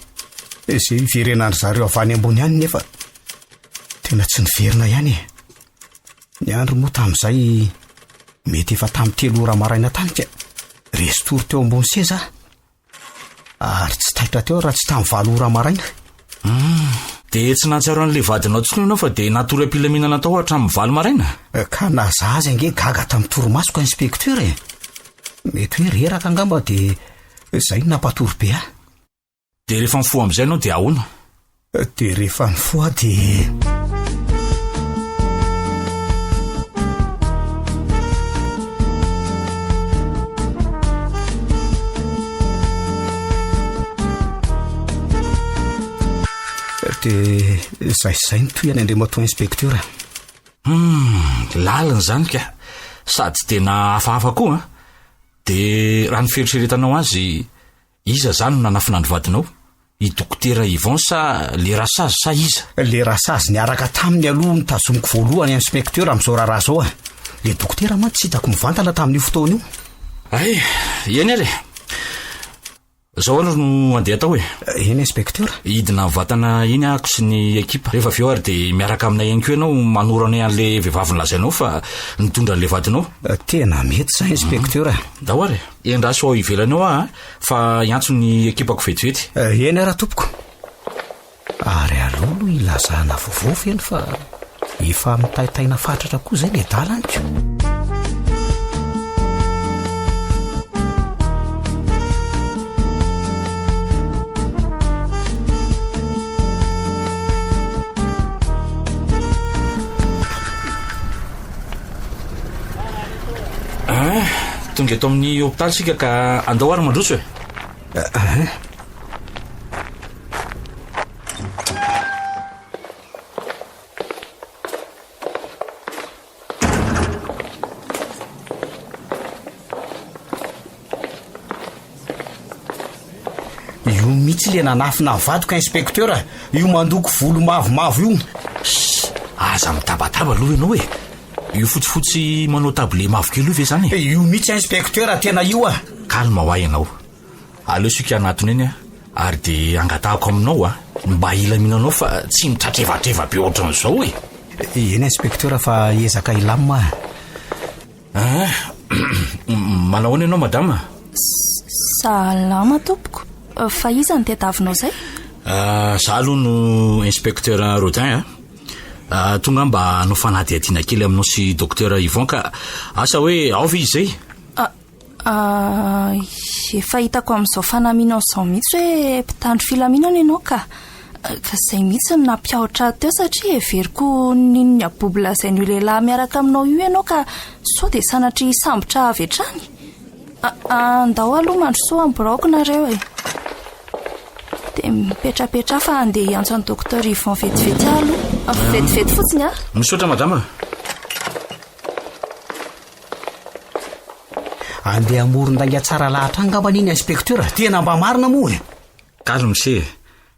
izay verenandry zareo avany ambony ihany nefa tena tsy niverina ihany. Niandry moa tamin'izay mety efa tamin'ny 3 ora maraina tany ka restory teo ambony seza ary tsy taitra teo raha tsy tamin'ny 4 ora maraina. Dia tsy nahatsiaro an'le vadinao tsony ianao fa dia natory am-pilaminana tao hatramin'ny 4 maraina? Ka naza azy ange gaga tamin'ny torimasoko inspektera mety hoe reraka angamba dia izay nampatory be Dia rehefa mifoha amin'izay ianao dia ahoana? Dia rehefa mifoha dia zay ny toy any Andriamatoa inspektera. Lalina zany ka sady tena hafahafa koa dia raha ny fieritreretanao azy iza zany no nanafinandro vadinao? I dokotera Yvon sa le rasazy sa iza? Le rasazy niaraka taminy aloha nitazomiko voalohany inspektera amin'izao raharaha zao le dokotera ma tsy hitako mivantana tamin'io fotoana io. Eny ary zao ary no andeha tao Eny inspektera? Hidina vatana iny ako sy ny ekipa. Rehefa avy eo ary dia miaraka aminay ihany koa ianao manorana an'le vehivavy nilazainao fa nitondra an'le vadinao. Tena mety sa inspektera? Dao ary endraso ao ivelanao fa iantso ny ekipako vetivety. Eny raha tompoko. Ary alolo ilazana vaovao feno fa efa mitaitaina fatratra koa izay le dalaniko. tonga eto amin'ny hopitaly sika ka andao ary mandroso e. io mihitsy le nanafina vadoka inspektera, io mandoko volo mavomavo io. Aza mitabataba aloha ianao e. Io fotsifotsy manao tabole mavokely io ve zany? Io mihitsy inspektera tena io a. Kalma ho ahy ianao. Aleo sika anatony eny ary de angatahako aminao mba ilaminanao fa tsy mitratrevatreva be ohatran'izao e. Eny inspektera fa ezaka ilamina. Manao ianao madama? Salama tompoko. Fa iza ny tetavinao zay? Za aloha no inspecteur Rodin tonga mba hanao fanadihadiana kely aminao sy docteur Yvon ka asa hoe ao ve izy zay? Efa hitako amin'izao fanamianao izao mihitsy hoe mpitandro filaminana ianao ka izay mihitsy ny nampiahotra teo satria everiko ninony abobola izay ny lehilahy miaraka aminao io ianao ka sao dia sanatry sambotra avy hatrany. Andao aloha mandrosoa amin'ny biraoko nareo e. Dia mipetrapetra fa andeha hiantso any docteur Yvon vetivety aloha. Vetivety fotsiny a. Misaotra madama. Andeha amoron-danga tsara lahatra angamba n'iny inspektera, tena mba marina moa e. Kalma se.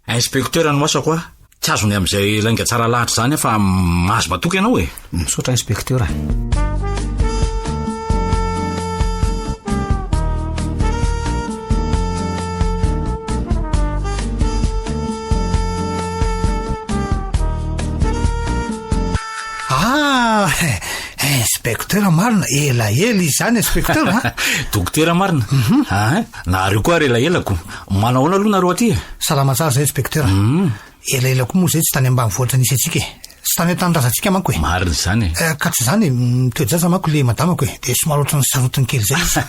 Inspekteur no masako a. Tsy azony amin'izay langa tsara lahatra zany fa mahazo matoky ianao e. Misaotra inspektera. Inspektera marina, elaela izy zany inspektera. Dokotera marina. Nareo koa elaelako. Manahoana aloha nareo aty? Salama tsara zay inspektera. Elaela koa moa zay tsy tany ambanivohitra nisy atsika e. Tsy tany an-tanindrazantsika manko e. Marina zany. Ka tsy zany mitoedraza manko le madamako e. Dia somary ohatran'ny sarotiny kely zay izy.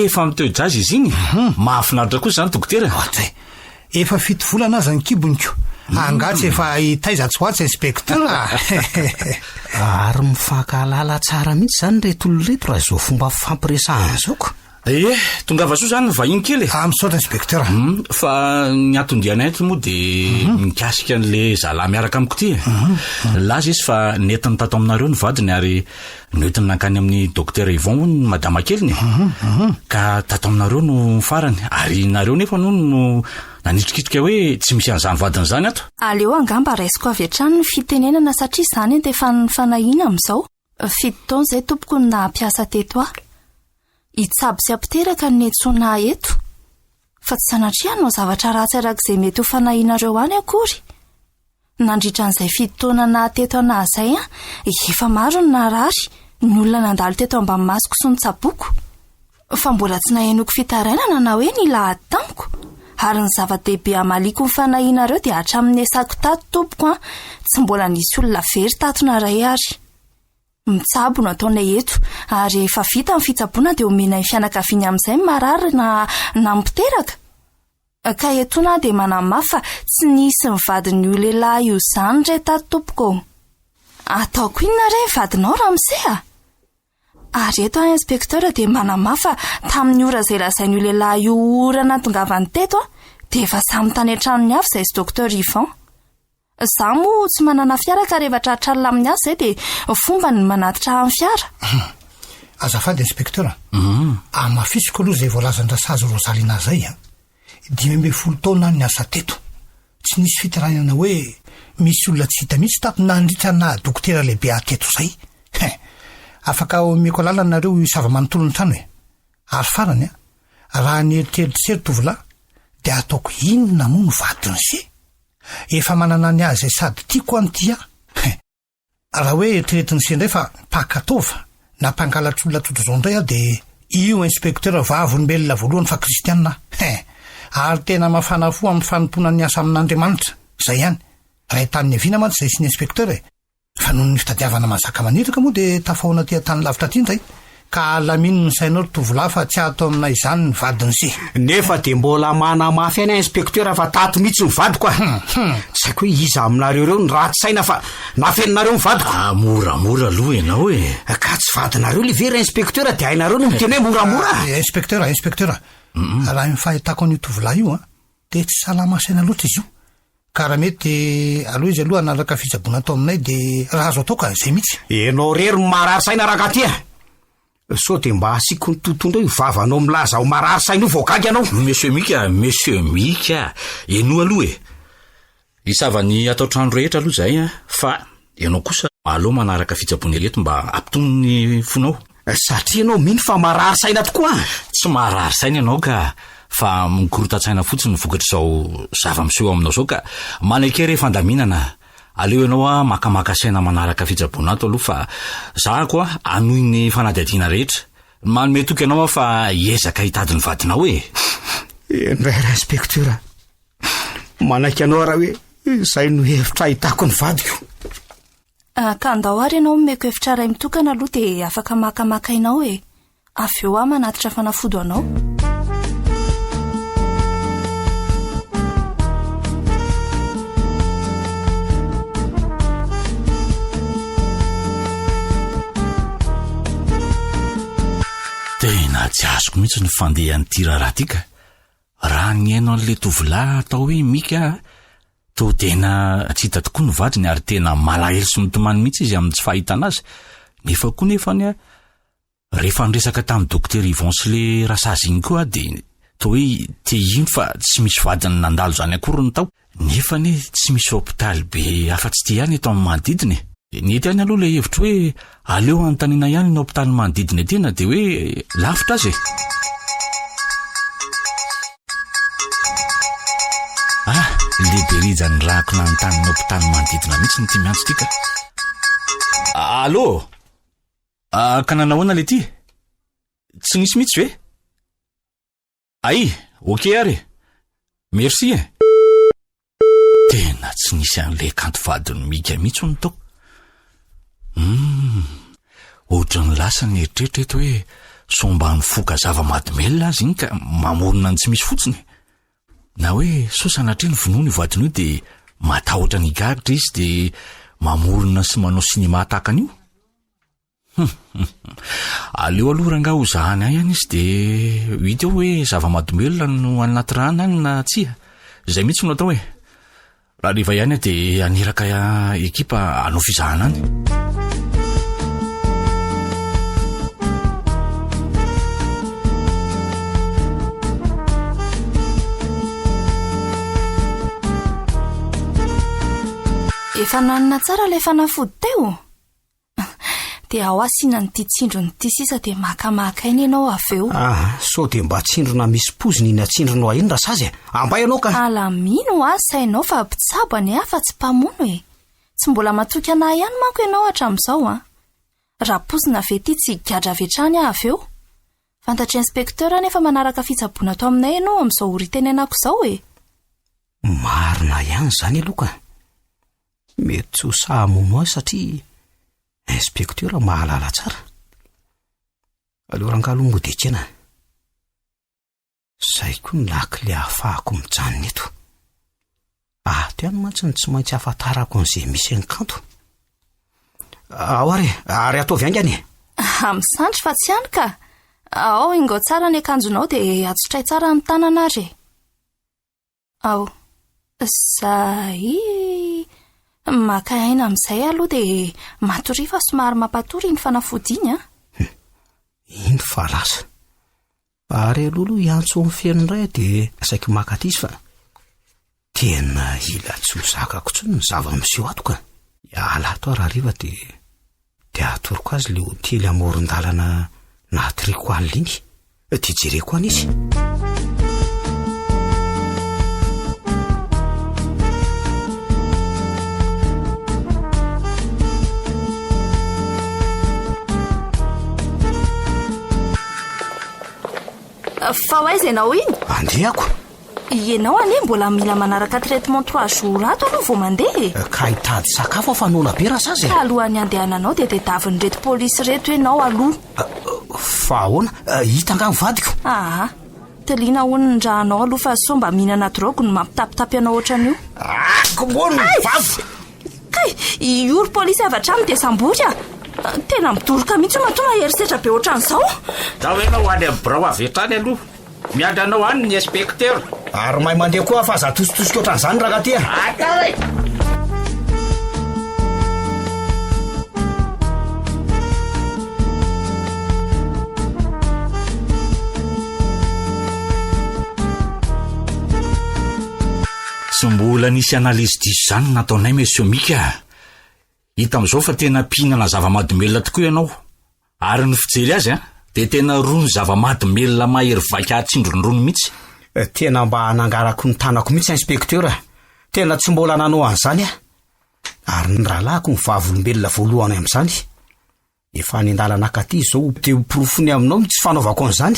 Efa mitoedraza izy iny. Mahafinaritra koa zany dokotera. Zay. Efa fito volana aza ny kiboniko. Angatsy efa hitaiza tsy hoatsy inspektera. Ary mifankahalala tsara mihitsy zany reto oloreto raha izao fomba fampiresahana zao ko. Tongava soa zany vahiny kely. Misaotra inspektera. Fa ny atondianay eto moa dia mikasika an'le zalahy miaraka amiko ty. Laza izy fa netiny tato aminareo ny vadiny ary noentiny nankany amin'ny docteur Yvon ny madama keliny. Ka tato aminareo no farany ary nareo nefa no nanitrikitrika hoe tsy misy an'izany vadiny zany ato. Aleo angamba raisiko avy hatrany ny fitenenana satria izany dia efa fanahina amin'izao. Fito taona izay tompoko ny nampiasa teto aho. Hitsabo sy apiteraka ny netsona eto. Fa tsy sanatria no zavatra ratsy arak'izay mety ho fanahinareo any akory. Nandritra an'izay fito taona na teto anahy izay efa maro ny narary ny olona nandalo teto ambany masoko sy ny tsaboko. Fa mbola tsy nahenoko fitarainana na hoe ny lahady tamiko. Ary ny zava-dehibe amaliko ny fanahinareo dia hatramin'ny esako tato tompoko tsy mbola nisy olona very tatona ray ary. Mitsabo no ataonay eto ary efa vita ny fitsaboana dia omena ny fianakaviany amin'izay marary na miteraka. Ka etona dia manamafy fa tsy nisy ny vadiny io lehilahy io zany ray tato tompoko. Ataoko inona ray vadinao Ramsey? Ary eto inspektera dia manamafy fa tamin'ny ora izay lazainy io lehilahy io orana tongavany teto dia efa samy tany an-tranony avy izay sy docteur Yvon. Za moa tsy manana fiara ka rehefa tratra alina amin'ny azy izay dia fomba ny manatitra amin'ny fiara. Azafady inspektera. Mafisiko aloha izay voalazan-drasazy Rosalina zay 12 taona ny asa teto. Tsy nisy fitaranana hoe misy olona tsy hita mihitsy tato nandritra na dokotera lehibe ateto zay. Afaka omeko lalana nareo io zava-manontolo ny trano e. Ary farany raha ny eritreritry tovolahy dia ataoko inona moa no vadiny se. Efa manana ny azy sady tiako an'ity raha hoe eritreretiny se indray fa pakatova na mpangalatra olona totr'izao indray dia io inspektera vavolombelona voalohany fa kristianina. Ary tena mafana fo amin'ny fanompona ny asa amin'Andriamanitra zay ihany. Raha tamin'ny aviana mantsy izay sy ny inspektera fa noho ny fitadiavana mazaka maniraka moa dia tafahoana ty tany lavitra ty ndray ka alamino ny sainao tovolahy fa tsy ato amina izany ny vadiny sy nefa de mbola manamafy any inspektera fa tato mihitsy nyvadiko tsy haiko hoe iza aminareo reo ny raty saina fa nafeninareo mivadiko moramora aloha ianao ka tsy vadinareo le vera inspektera de hainareo no miteny hoe moramora inspektera raha mifahitako an'io tovolahy io de tsy salama saina loatra izy io ka raha mety aloha izy aloha analaka fitsaboana atao aminay de raha azo atao ka zay mihitsy enao rery ny marary saina rakaty so de mba asiko ny tontondro io vavanao milaza ho marary saina io voagagy anao monsieur mika eno aloha isavany atao trano rehetra aloha zay fa ianao kosa aloha manaraka fitsaboana eto mba ampitony ny fonao satria anao mino fa marary saina tokoa tsy marary saina ianao ka fa mikorotatsaina fotsiny vokatra zao zava-miseho aminao zao ka manaiky rehefa andaminana aleo ianao makamaka saina manaraka fitsaboana ato aloha fa za koa anohy ny fanadihadiana rehetra manome toky ianao fa hiezaka hitady ny vadinao ndray inspektera manaiky anao raha hoe zay no hevitra hitako ny vadiko ka andao ary ianao momeko hevitra ray mitokana aloha de afaka makamaka inao avy eo manatitra fanafodo anao tena tsy azoko mihitsy ny fandehan'ity raha tika raha ny haino an'le tovolahy atao hoe mika to tena tsy hita tokoa ny vadiny ary tena malahelo sy mitomany mihitsy izy amin'ny tsy fahitana azy nefa koa nefany rehefa niresaka tamin'ny dokotera Yvon sy le rasazy iny koa de to hoe te ino fa tsy misy vadiny nandalo zany akory ny tao nefany tsy misy hôpitaly be afa-tsy te ihany eto amin'ny manodidiny ny ety ihany aloha le hevitra hoe aleo antanina ihany ny hôpitaly manodidina tena de hoe lavitra azy liberijany rako nanontanyny hôpitaly manodidina mihitsy ny ty miantso tika allo ka nanahoana le ty tsy nisy mihitsy ve ay okey ary merci tena tsy nisy an'le kanto vadiny mika mihitsy ny tao ohatra ny lasa ny eritreritra eto hoe somba ny foka zava-mahadomelona azy iny ka mamorona ny tsy misy fotsiny na hoe sosanatria ny vonoa ny vadiny io de matahotra ny gagitra izy de mamorona sy manao sinema takan'io aleo aloha ranga ho zahany ay any izy de hita eo hoe zava-mahadomelona no anaty rana any na tsia zay mihitsy no atao raha rehefa ihany de aniraka ekipa anao fizahana any efa nanana tsara le fanafody teo de ao asina ny ty tsindro ny ty sisa de makamaka iny ianao avy eo so de mba tsindrona misy poziny iny atsindronao ahiny rasazy ambay anao ka alamino sainao fa mpitsabo any fa tsy mpamono tsy mbola matoky anahy ihany manko ianao hatramin'izao raha pozina ve ty tsy gadra vetrany avy eo fantatra inspektera nefa manaraka fitsaboana ato aminay ianao amin'izao oritenenako izao marina ihany zany aloha ka mety tsy ho sahamono azy satria inspektera mahalala tsara aleo rangalongo de kena zay koa ny laky le ahafahako mijanona eto ato ihany mantsy ny tsy maintsy ahafantarako an'izay misy ankanto ao ary ataovy angany am'sandry fa tsy ihany ka ao ingao tsara ny akanjonao de atsotray tsara amin'ny tanana ary ao zay maka aina amin'izay aloha de matory fa somary mampatory ny fanafody iny iny fa lasa ary alolo iantso amin'ny fiainindray de saiko makaty izy fa tena ila tsy ho zakako tsony ny zava-miseho ato ka iala ato arariva de atoroko azy le hotely amoron-dalana na trikoal iny de jereko any izy fa hoaiza ianao iny andehako ianao ane mbola mila manaraka traitement 3 jours ato aloha vao mandeha ka hitady sakafo afa nona be rasazy alohan'ny andehananao de tadiavin'ny reto polisy reto ianao aloha fa ahoana hitanga mivadiko aha teliana honindrahanao aloha fa somba mihinana drogo no mampitapitapy anao ohatran'io kombony vavy kay iory polisy avatrano dia sambory tena midoroka mihitsy matona herisetra be ohatran'izao zahoena ho any amin'ny birao avetrany aloha miandranao any ny inspektera ary mahay mandeha koa fa za tositosika ohatran'izany raha tia sy mbola nisy analizy diso zany nataonay monsieur Mika hita amin'izao fa tena mpihinana zava-mahadomelona tokoa ianao ary ny fijery azy dia tena rony zava-mahadomelona mahery vaika atsindrony mihitsy tena mba hanangarako ny tanako mihitsy inspektera tena tsy mbola nanao an'izany ary ny rahalahiko ny vavolombelona voalohany amin'izany efa nindalana akaty izao teo porofony aminao tsy fanaovako an'izany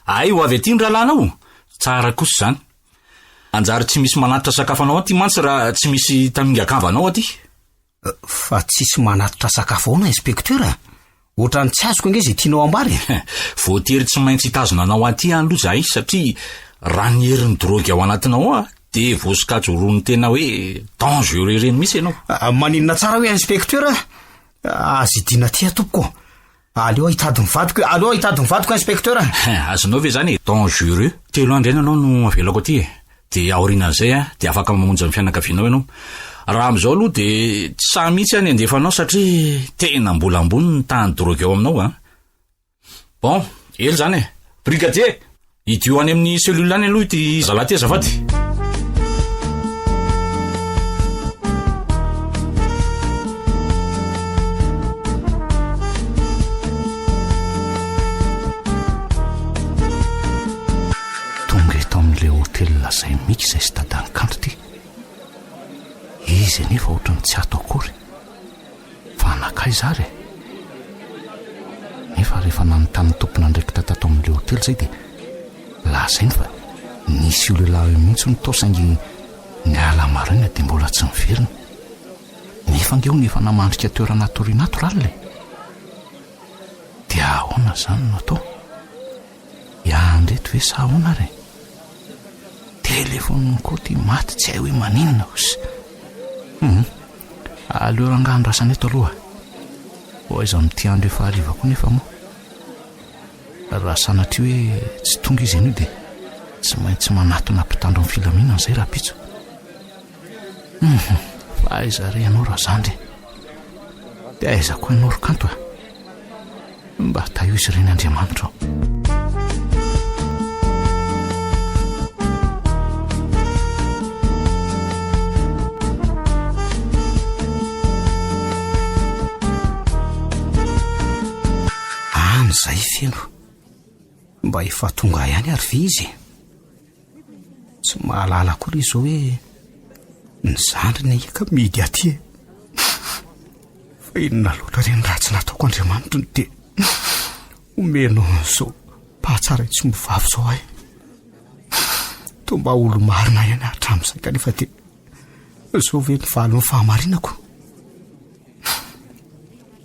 ay ho avy aty ny rahalanao tsara kosa zany anjary tsy misy manatitra sakafo anao aty mantsy raha tsy misy tamingakava anao aty fa tsisy manatitra sakafo aona inspektera ohatrany tsy azoko ange zay tianao ambary voatery tsy maintsy hitazona anao aty aloha zahay satria raha ny herin'ny drogy ao anatinao dia voasokajy rony tena hoe dangereux reny mihitsy ianao maninona tsara hoe inspektera azy idina ty tompoko aleo hitady mivadiko inspektera azonao ve zany dangereux telo andro eny anao no avelako aty dia aorinan'izay dia afaka mamonjy amin'ny fianakavianao ianao raha amin'izao aloha dia tsy sahy mihitsy any andefanao satria tena mbola ambony ny tany drogy ao aminao bon ely zany brigadier idio any amin'ny cellule any aloha ity zalahy ty azafady lazay mika izay sy tadany kanto ty izy nefa ohatrany tsy ato akory fa anakay zary nefa rehefa nanontany tompona ndraiky tatato amin'ile hotely zay dia lazainy fa nisy io lehilahy mihitsy ny taosaingy ny alamarina dia mbola tsy miverina nefa ngeo nefa namandrika toerana torinatoraly dia ahoana zany no atao iandreto ve sa ahoana re telefony koty maty tsy hay hoe maninona osy aleo rangano rasana eto aloha ho aiza mity andro efa arivako nefa moa raha sanatria hoe tsy tonga izy an'io dia tsy maintsy manatona mpitandro amin'ny filaminana izay raha pitso fa aiza re ianao raha zany re dia aiza koa ianao rokanto mba taio izy reny Andriamanitra zay feno mba efa tonga ihany ary ve izy tsy mahalala kory izy hoe ny zandriny eka midy aty fa inona loatra reny raha tsy nataoko Andriamanitra ny dia omeno zao pahatsara tsy mivavy zao ahy to mba olo marina ihany hatramin'izay kanefa dia zao ve ny valo ny fahamarinako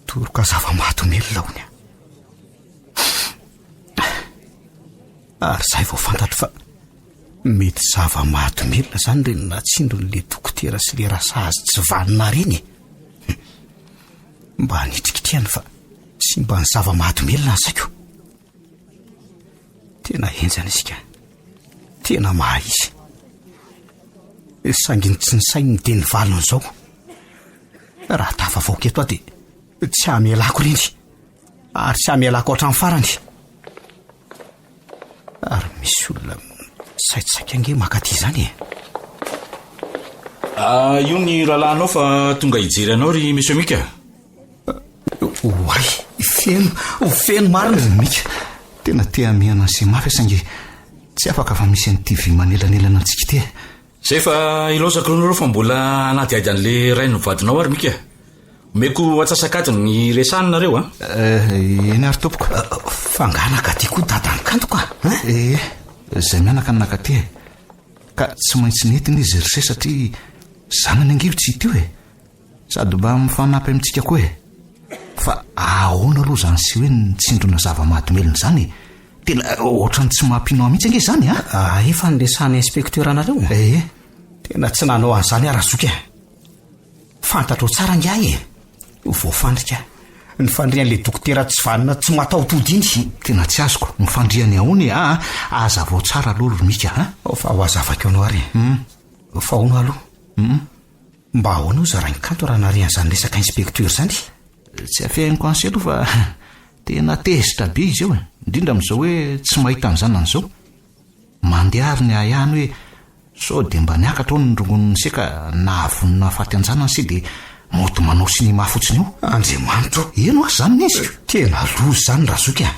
toroka zava-mahadomelona ony ary zay vao fantatro fa mety zava-mahadomelona zany reny natsindro n'le dokotera sy le rasazy tsy vanina reny mba nitrikitiany fa sy mba ny zava-mahadomelona ny saiko tena enjana isika tena mahay izy sanginy tsy ny sainy ny teny valony zao raha tafavaoka eto dia tsy hamelako reny ary tsy hamelako hatramin'ny farany ary misy olona saitsaika ange makaty zany io ny rahalahinao fa tonga hijery anao ry monsieur Mika oay feno marina Mika tena tea mihana sy mafy sange tsy afaka fa misy an'ity vy manelanelana antsika ty zay fa ilosako ronareo fa mbola anaty ady an'le ray ny vadinao ary Mika meko atsasakady ny resanareo eny ary tompoko fanganaka ty koa dadany kantoka zay mianaka ny nakaty ka tsy maintsy netiny izy rse satria zanany angivo tsy hity io sady mba mifanampy amintsika koa fa ahoana aloha zany sy hoe ny tsindrona zava-mahadomelona zany tena ohatrany tsy mahampinao mihitsy ange zany efa nylesany inspekteur anareo tena tsy nanao an'izany arazoka fantatro tsara ngiahy voafandrika ny fandrian'le dokotera tsy vanina tsy mataotody iny tena tsy azoko mifandriany ahony aza vao tsara aloha romika fa ho azavako anao ary fa hono aloha mba ahoana ao zarainkanto raha narian'izany resaka inspekteur zany tsy afehaniko ansy aloha fa tena tezitra be izy eo indrindra amin'izao hoe tsy mahita an'izany an'izao mandehary ny ahany hoe sao dia mba niakatra ao ny ndrongony seka nahavonina faty anjanany sy dia mody manao sy ny mahafotsiny eo andriamanitro eno azy zany nizy tena lozy zany razoka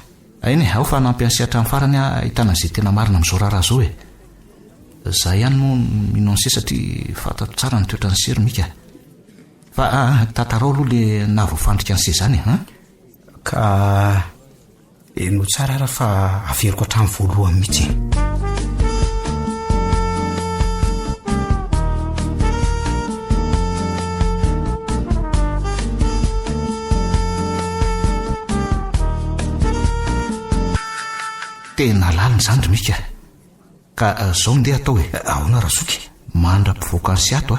ainy ao fa nampiansiatra amin'ny farany ahitana izay tena marina amin'izao raharaha zao za ihany no minao an'se satria fantatro tsara ny toetra ny sery mika fa tantarao aloha le nahavoafandrika an'se zany ka eno tsara raha fa averiko hatramin'ny voalohany mihitsy tena lalina zany romika ka zao ndeha atao hoe ahoana razoky mandra-pivoaka ny sy ato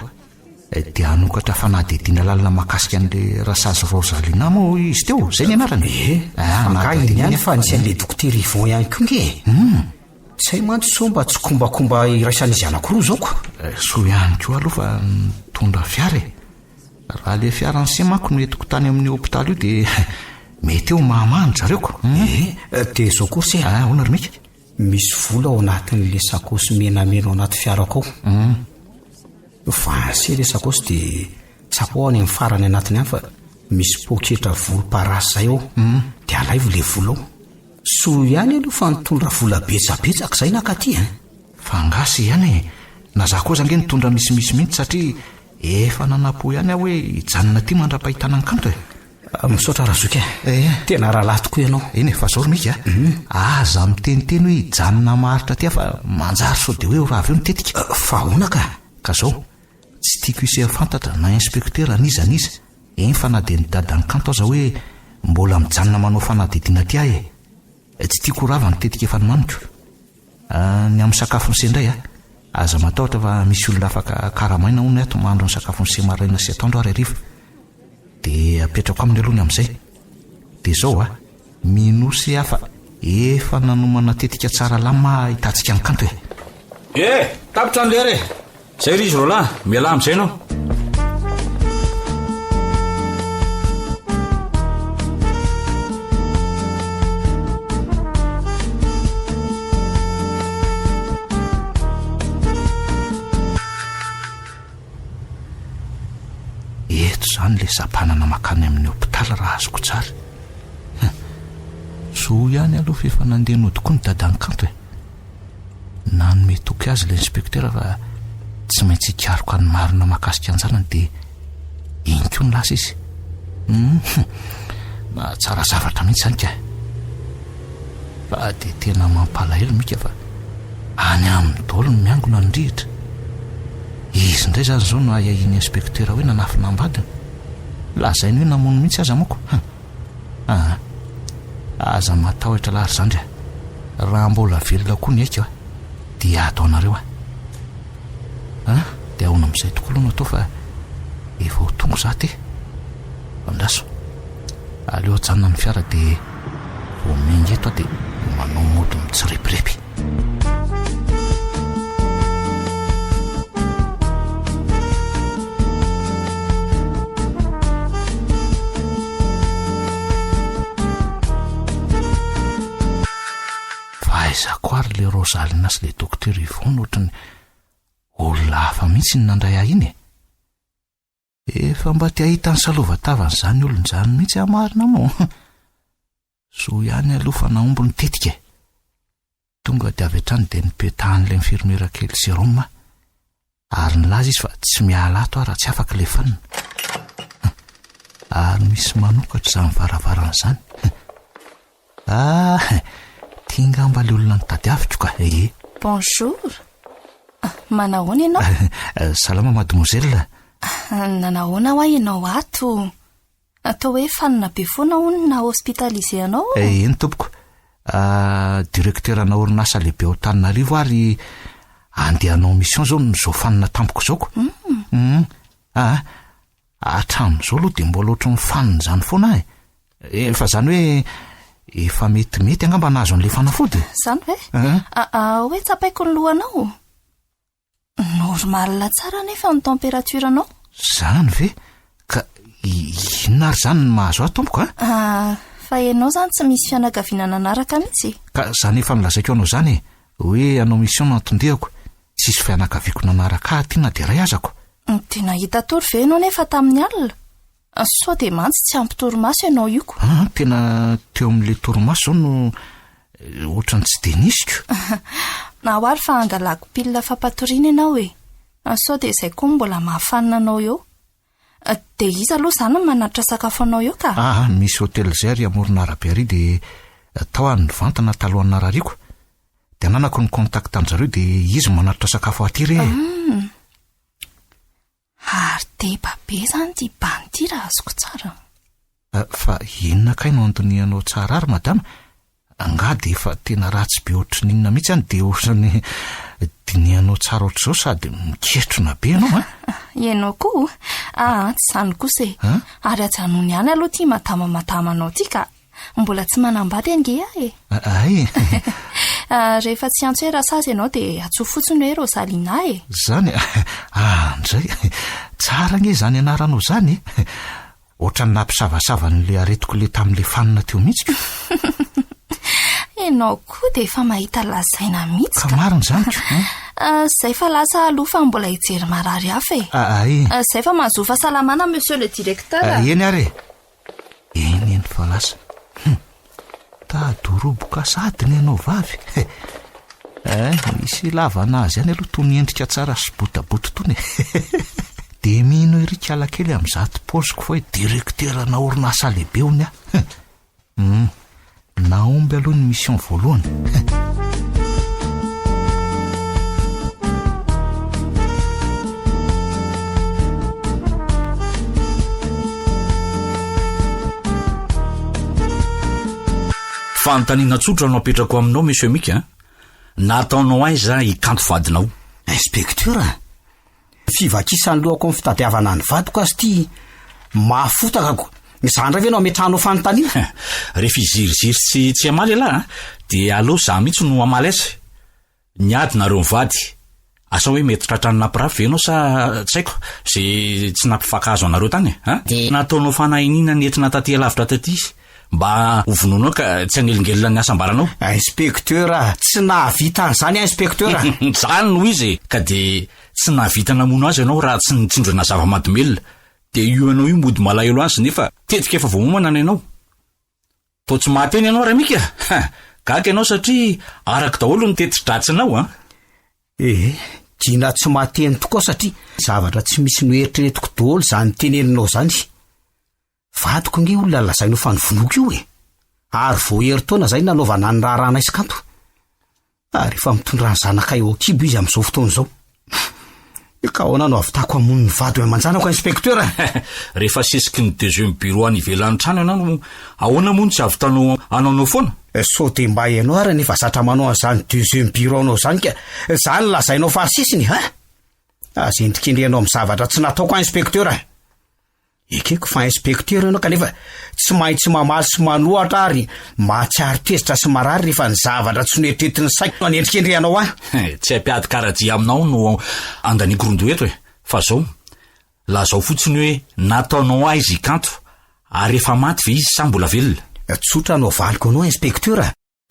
dia hanokatra fanadidina lalina mahakasika an'le rasazy rosalina moa izy teo zay ny anarany fangainy ihany fa nisy an'le dokotera Yvon ihany koa nge tsy hay mantsy so mba tsy kombakomba iraisan'izy anankiroa zao ko so ihany koa aloha fa nitondra fiara raha le fiara ny se manko no entiko tany amin'ny hopitaly io dia mety eo mahamahany zareoko dia zao korsy ahoana romika misy vola ao anatin'le sakosy menamena ao anaty fiarako ao vansy le sakosy dia tsapo any amin'ny farany anatiny any fa misy poketra volomparasy zay ao dia alaivo le vola ao so ihany aloha fa nitondra vola betsabetsaka zay nakaty fangasy ihany na za koa zange nitondra misimisy mihitsy satria efa nanapo ihany aho hoe hijanona ty mandra-pahitana ny kanto misaotra razoka tena rahalahy tokoa ianao eny fa zao romika aza miteniteny hoe hijanona maharitra ty fa manjary sao dia hoe raha aveo nitetika fa hoana ka zao tsy tiako isy fantatra na inspektera nizaniza eny fa na dia nidadany kanto aza hoe mbola mijanona manao fanadidiana ty ahy tsy tiako rava nitetika efa nomaniko ny amin'ny sakafo ny sendray aza matahotra fa misy olona afaka karamaina hony ato mahandro ny sakafo ny se maraina sy ataondro ary ariva dia apetrako aminy alohany amin'izay dia zao minosy hafa efa nanomana tetika tsara lama hitatsika ny kanto tapitra an'le zay ry izy rola miala amin'izay anao eto zany le sampanana makany amin'ny hopitaly raha azoko tsara so ihany aloha fa efa nandeha nodikoa ny dadany kanto nanome toky azy le inspektera fa tsy maintsy hikaroko any marina mahakasika anjanany dia iny koa ny lasa izy tsara zavatra mihitsy zany ka fa dia tena mampalahelo mika fa any amin'ny dolo ny miangona ny rihitra izy indray zany zao no ayahiany inspektera hoe nanafinambadina lazainy hoe namono mihitsy aza moko aza matahotra lary zany raha mbola velona koa ny aika dia atao anareo dia ahoana amin'izay tokoa aloha no atao fa efa ho tongo za ty andraso aleo ajanona ny fiara dia vo mengy eto dia manao mody mitsirepirepy aizako ary le rosalina sy le dokotera Yvon ohatrany olona hafa mihitsy ny nandray ahy iny efa mba ty ahita ny salova-tavany zany olon'izany mihitsy amarina moa so ihany aloha fa naombo ny tetika tonga dia avy hatrany dia nipetahan'ilay infirmiera kely Jérôme ary nilaza izy fa tsy miala ato raha tsy afaka lefanina ary misy manokatra izany varavaran'izany tinga mba le olona ny tadiaviko ka bonjour manahoana ianao salama mademoiselle nanahoana ho ianao ato atao hoe fanina be foana hony na hospitalisé anao eny tompoko direkteurana orinasa lehibe ao Tananarivo ary andehanao mission zao zao fanina tampoko zaoko atram'izao aloha de mbola ohatry mifanina zany foana fa zany hoe efa metimety angamba nazo an'le fanafody zany hoe hoe tsapaiko ny lohanao normal tsara nefa ny température-anao zany ve ka inona ary zany ny mahazo ahy tompoko fa ianao zany tsy misy fianakaviana nanaraka mihitsy ka zany efa nilazaiko anao zany hoe anao mission nantondehako tsisy fianakaviako nanaraka ahy tiana de ray azako tena hita tory ve ianao nefa tamin'ny alina sao de mantsy tsy ampy torimaso ianao ioko tena teo amin'le torimaso zao no ohatrany tsy de nisiko na ho ary fa angalako pilina fampatoriana ianao sao de izay koa mbola mahafanina anao eo de izy aloha zany no manatra sakafo anao eo ka misy hôtely zay ary amorona arabe ary de tao any vantana talohan'ny narariko de ananako ny contact an-jareo de izy manatra sakafo aty re ary deba be zany ty banty raha azoko tsara fa inona kay no antony anao tsara ary madama anga de efa tena ratsy be ohatry ninona mihitsy any de ohatrany dinianao tsara ohatr' zao sady miketrona be anao ianao koa tsy zany kosa ary ajanony ihany aloha ty madama anao ty ka mbola tsy manambady ange ay rehefa tsy antso hoe rasazy ianao de atso fotsiny hoe Rosalina zany andray tsara nge zany anaranao zany ohatrany nampisavasavanyle aretiko le tamin'le fanina teo mihitsy ianao koa de efa mahita lazaina mihitsy ka mariny zany zay fa lasa aloha fa mbola hijery marary hafa zay fa mahazo fahasalamana monsieur le directeur eny ary eny fa lasa tadoroboka sady ny anao vavy misy lavana azy any aloha toy miendrika tsara sy botabota tony de mino irika alakely am'zato posiko fa hoe direkteurana orinasa lehibe ony naomby aloha ny mission voalohany fanontaniana tsotra no apetrako aminao monsieur Mika nataonao aiza hikanto vadinao inspecteur fivakisany lohako amin'ny fitadiavana ny vadiko azy ty mahafotakako zany ray ve no ametranao fanontaniana rehefa iziriziry tsy amaly ala de aleo za mihitsy no amalesa niady nareo mivady asa hoe mety tratrany nampirafy venao sa tsy haiko zay tsy nampifakazo anareo tany de nataonao fanahinina nentina taty lavitra taty mba ovononao ka tsy anelingelina ny asambaranao inspecteur tsy nahavita an'izany inspecteur zany no izy ka de tsy nahavita namono azy ianao raha tsy nitsindrona zava-madomelona de io anao io mody malahelo azy nefa tetika efa voamomana ny ianao to tsy mahateny ianao raha mika gaga ianao satria araka daholo ny teti-dratsinao dina tsy mahateny tokoa satria zavatra tsy misy noeritreretiko daholo zany teneninao zany vadiko nge olona lazainao fa nyvonoko io ary voahery taona zay nanaovana ny raharana isy-kanto ary efa mitondra ny zanakay eo kibo izy amin'izao fotoana izao ka ahoana no avitako amony ny vady hoe manjanako inspecteur rehefa sesiky ny deuxième bureau any ivelan'ny trano ianao no ahoana moa no tsy avitanao anaonao foana so de mba ianao ary nefa zatra manao an'izany deuxième bureau anao zany ka zany lazainao farisisiny azy endrikendrianao amin'ny zavatra tsy nataoko inspecteur ekeko fa inspecteur ianao kanefa tsy maintsy mamaly sy manohatra ary mahatsiary tezitra sy marary rehefa ny zavatra tsy noeritreretiny saiko anendrikendrianao tsy ampiady karadia aminao no andaniko rondo eto fa zao lazao fotsiny hoe nataonao aizy ikanto ary efa maty ve izy sa mbola velona tsotra no valiko anao inspecteur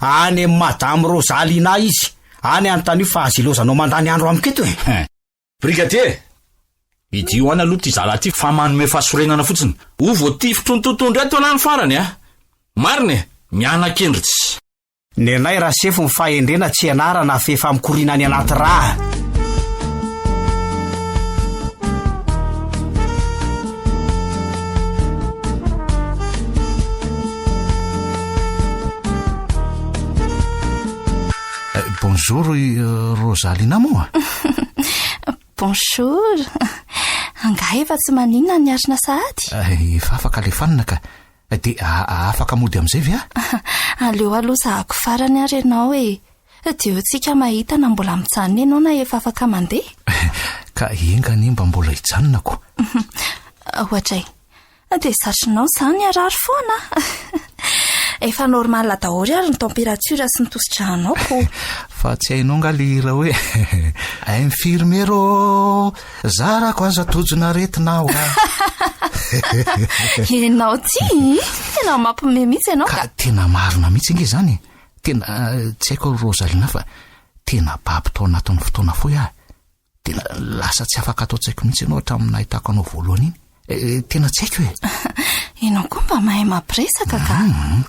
any amin'ny madame Rosalina izy any anontany io fa azy ilozanao mandany andro amiketo brigadier idio any aloha ty zala ty fa manome fahasorenana fotsiny o vo ty fitrontontondro eto ana ny farany mariny miana-kendritsy ny anay raha sefo ny fahendrena tsy anarana fefa mikorina any anaty raha bonjour Rosalina moa bonjour anga efa tsy maninona ny arina sahady efa afaka lefanina ka de afaka mody amin'izay ve aleo aloha zahako farany ary ianao de eo tsika mahita na mbola mitsanona ianao na efa afaka mandeha ka engany mba mbola hijanonako ohatray de satrinao zany arary foana efa normal daholo ary ny température sy ny tosidranao fa tsy hainao nga le raha hoe infirmiero zarako aza tojona retinao ianao ty tena mampime mihitsy ianao ka tena marina mihitsy nge zany tena tsy haiko Rosalina fa tena bampitao anatin'ny fotoana foy tena lasa tsy afaka atao-tsaiko mihitsy ianao hatraminahitako anao voalohany iny tena tsy haiko ianao koa mba mahay mampiresaka ka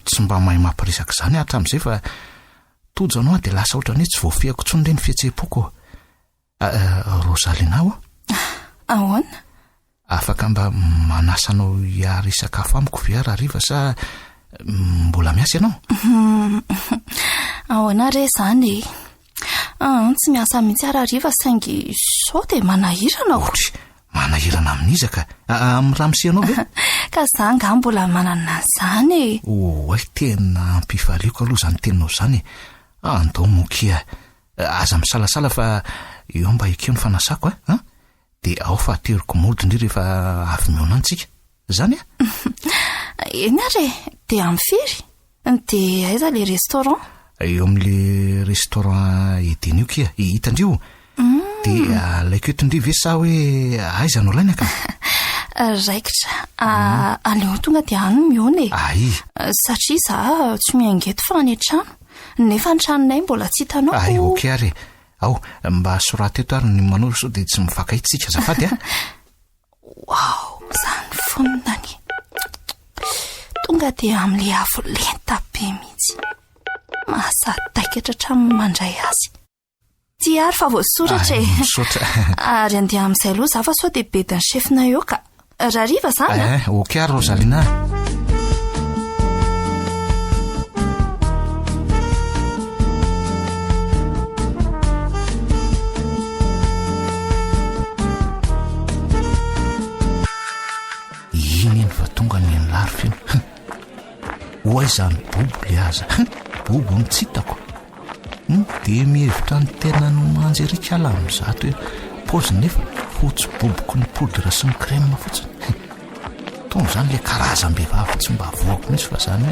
tsy mba mahay mampiresaka zany hatramin'izay fa tojo anao de lasa ohatrany hoe tsy voafehako tsony le ny fihetseha-poko Rosalina ahoana afaka mba manasanao hiary sakafo amiko ve raha sa mbola miasa ianao ahoana re zany tsy miasa mihitsy arariva saingy sao de manahirana manahirana amin'izaka amin'ny ramosianao ve ka za nga mbola manana zany oay tena ampifaliako aloha zany teninao zany andao mokia aza misalasala fa eo mba ekeo ny fanasako de ao fa ateriko mody indri rehefa avy meona antsika zany eny ary de amfiry de aiza le restaurant eo amin'le restaurant edeny io kia hitandrio de alaiko etondri ve sa hoe aiza no laina ka raikitra aleo tonga de any miona satria za tsy miangeto fa ny trano nefa ny tranonay mbola tsy hitanao ok ary ao mba sorateto ary ny manoro so de tsy mivakaitsika zafady wow zany fononany tonga de amin'le avo lenta be mihitsy masataikatra tramo mandray azy ty ary fa voasoratra ary andeha amin'izay aloha za fa sao de bediny chefina eo ka raha riva zany ok ary Rosalina iny fa tonga ny lary feno hoay zany bobo le aza bobo mitsitako de mihevitra ny tena no manjerika ala amin'zato hoe paozy nefa fotsy boboko ny poudre sy ny crème fotsiny tony zany le karazam-behivavy tsy mba voako mihitsy fa zany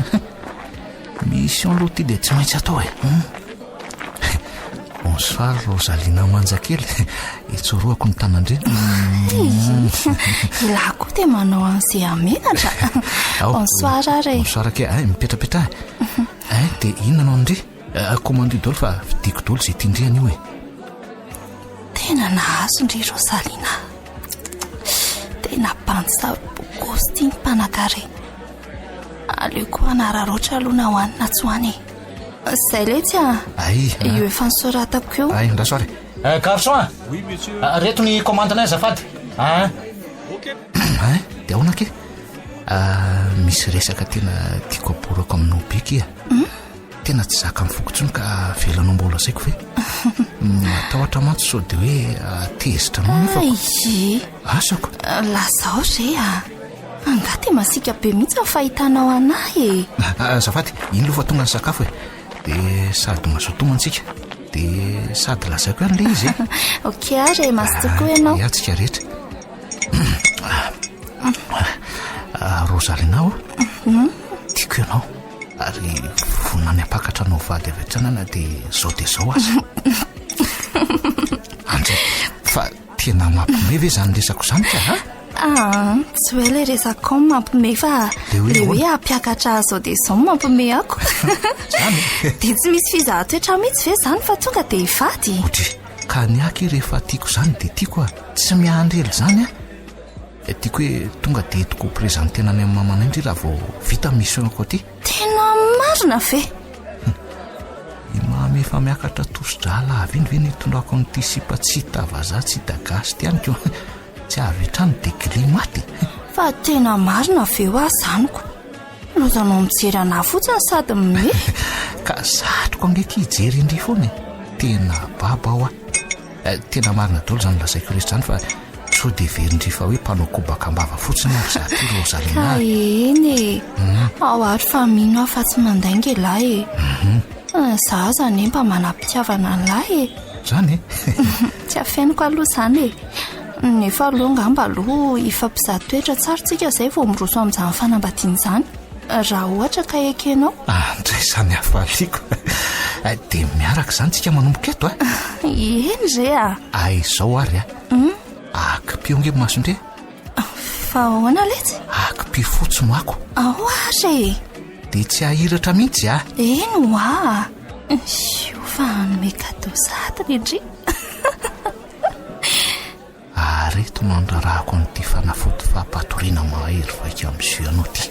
mission aloha ty de tsy maintsy atao bonsoir Rosalina manjakely itsoroako ny tanandreny ilahy koa de manao an'izay amenatra bonsoir ary bonsoir ke mipetrapetra de inona anao ndre commande dolo fa vidiko dolo zay tindriana io tena nahazo ndry Rosalina tena pantsa bokosti ny mpanakare aleo koa anararoatra aloha na hoanina tsy hoany zay letsy io efa nisoratako eo ndasoary garçon reto ny commandinay zafady de ahoana ke misy resaka tena tiako aborako aminao beky tena tsy zaka mifokotsony ka velanao mbola zaiko ve matahotra mantsy sao de hoe tezitra anao nefa asako lazao re angate masika be mihitsy mifahitanao anahy zafady iny lofa tonga ny sakafo de sady mazotomantsika de sady lazaiko ihany le izy ok ary masitoko ianao atsika rehetra Rosalina tiako ianao ary vonany apakatra anao vady avy atranana de zao de zao azy andray fa tena mampime ve zany resako zany ka tsy hoe le resaka mampime fa le hoe ampiakatra zao de zao mampime ako de tsy misy fizahato etra mihitsy ve zany fa tonga de ivady ka ny aky rehefa tiako zany de tiako tsy miandrely zany tiako hoe tonga de etiko prezantena any amin'ny mamana indry raha vao vita missionako aty tena marina ve imamy efa miakatra tosidra avy iny ve ny tondrako nyty sipatsita vaza tsy dagasy ty any ko tsy avy etrany de klimaty fa tena marina ve ho azaniko lozanao mijery ana fotsiny sady mime ka satroko angeky hijery indry foana tena baba ao tena marina dolo zany lazaiko rehetra zany fa sao dia verindry fa hoe mpanao kobakambava fotsiny ary za ty Rosalina. Eny ao ary fa mino afa tsy mandainga lahy za zany mba manam-pitiavana lahy zany tsy afeniko aloha zany nefa aloha ngamba aloha ifampizatoetra tsara tsika zay vao miroso amin'izany fanambadiana izany raha ohatra ka ekenao andray zany hafaliako dia miaraka zany tsika manomboka eto eny re izao ary akipio nge masondre fa ahoana letsy akipio fotsiny ako ao ary dia tsy hahiratra mihitsy eny oa io fa anome kadao zatiny indri areto mandrarahako n'ity fanafody fampatoriana mahery vaika amin'izio ianao ty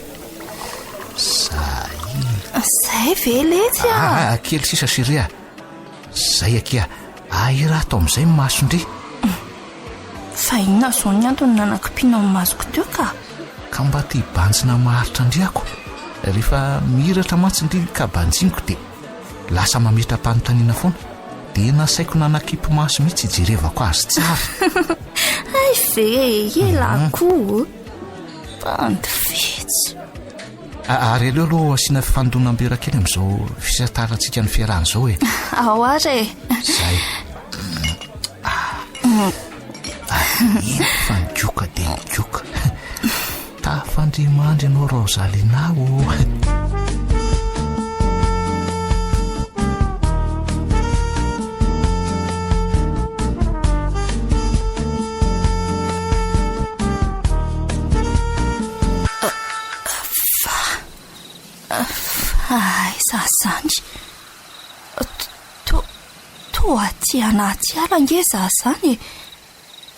zay ve letsy kely sisa sirea zay akia ahirato amin'izay masondre fa inona zao ny antony nanakipina masoko teo ka mba ty banjina maharitra andriako rehefa mihiratra matsindry ka banjiniko dia lasa mametram-panontaniana foana dia nasaiko nanakipy maso mihitsy ijerevako azy tsara ay ve elako bandifetsy ary aleo aloha asiana fifandonam-bera kely amin'izao fisatarantsika ny fiarahana izao ao ary zay eny fa nigioka dia nigioka tafandrimandry ianao Rosalina zany to aty anaty ala nge za zany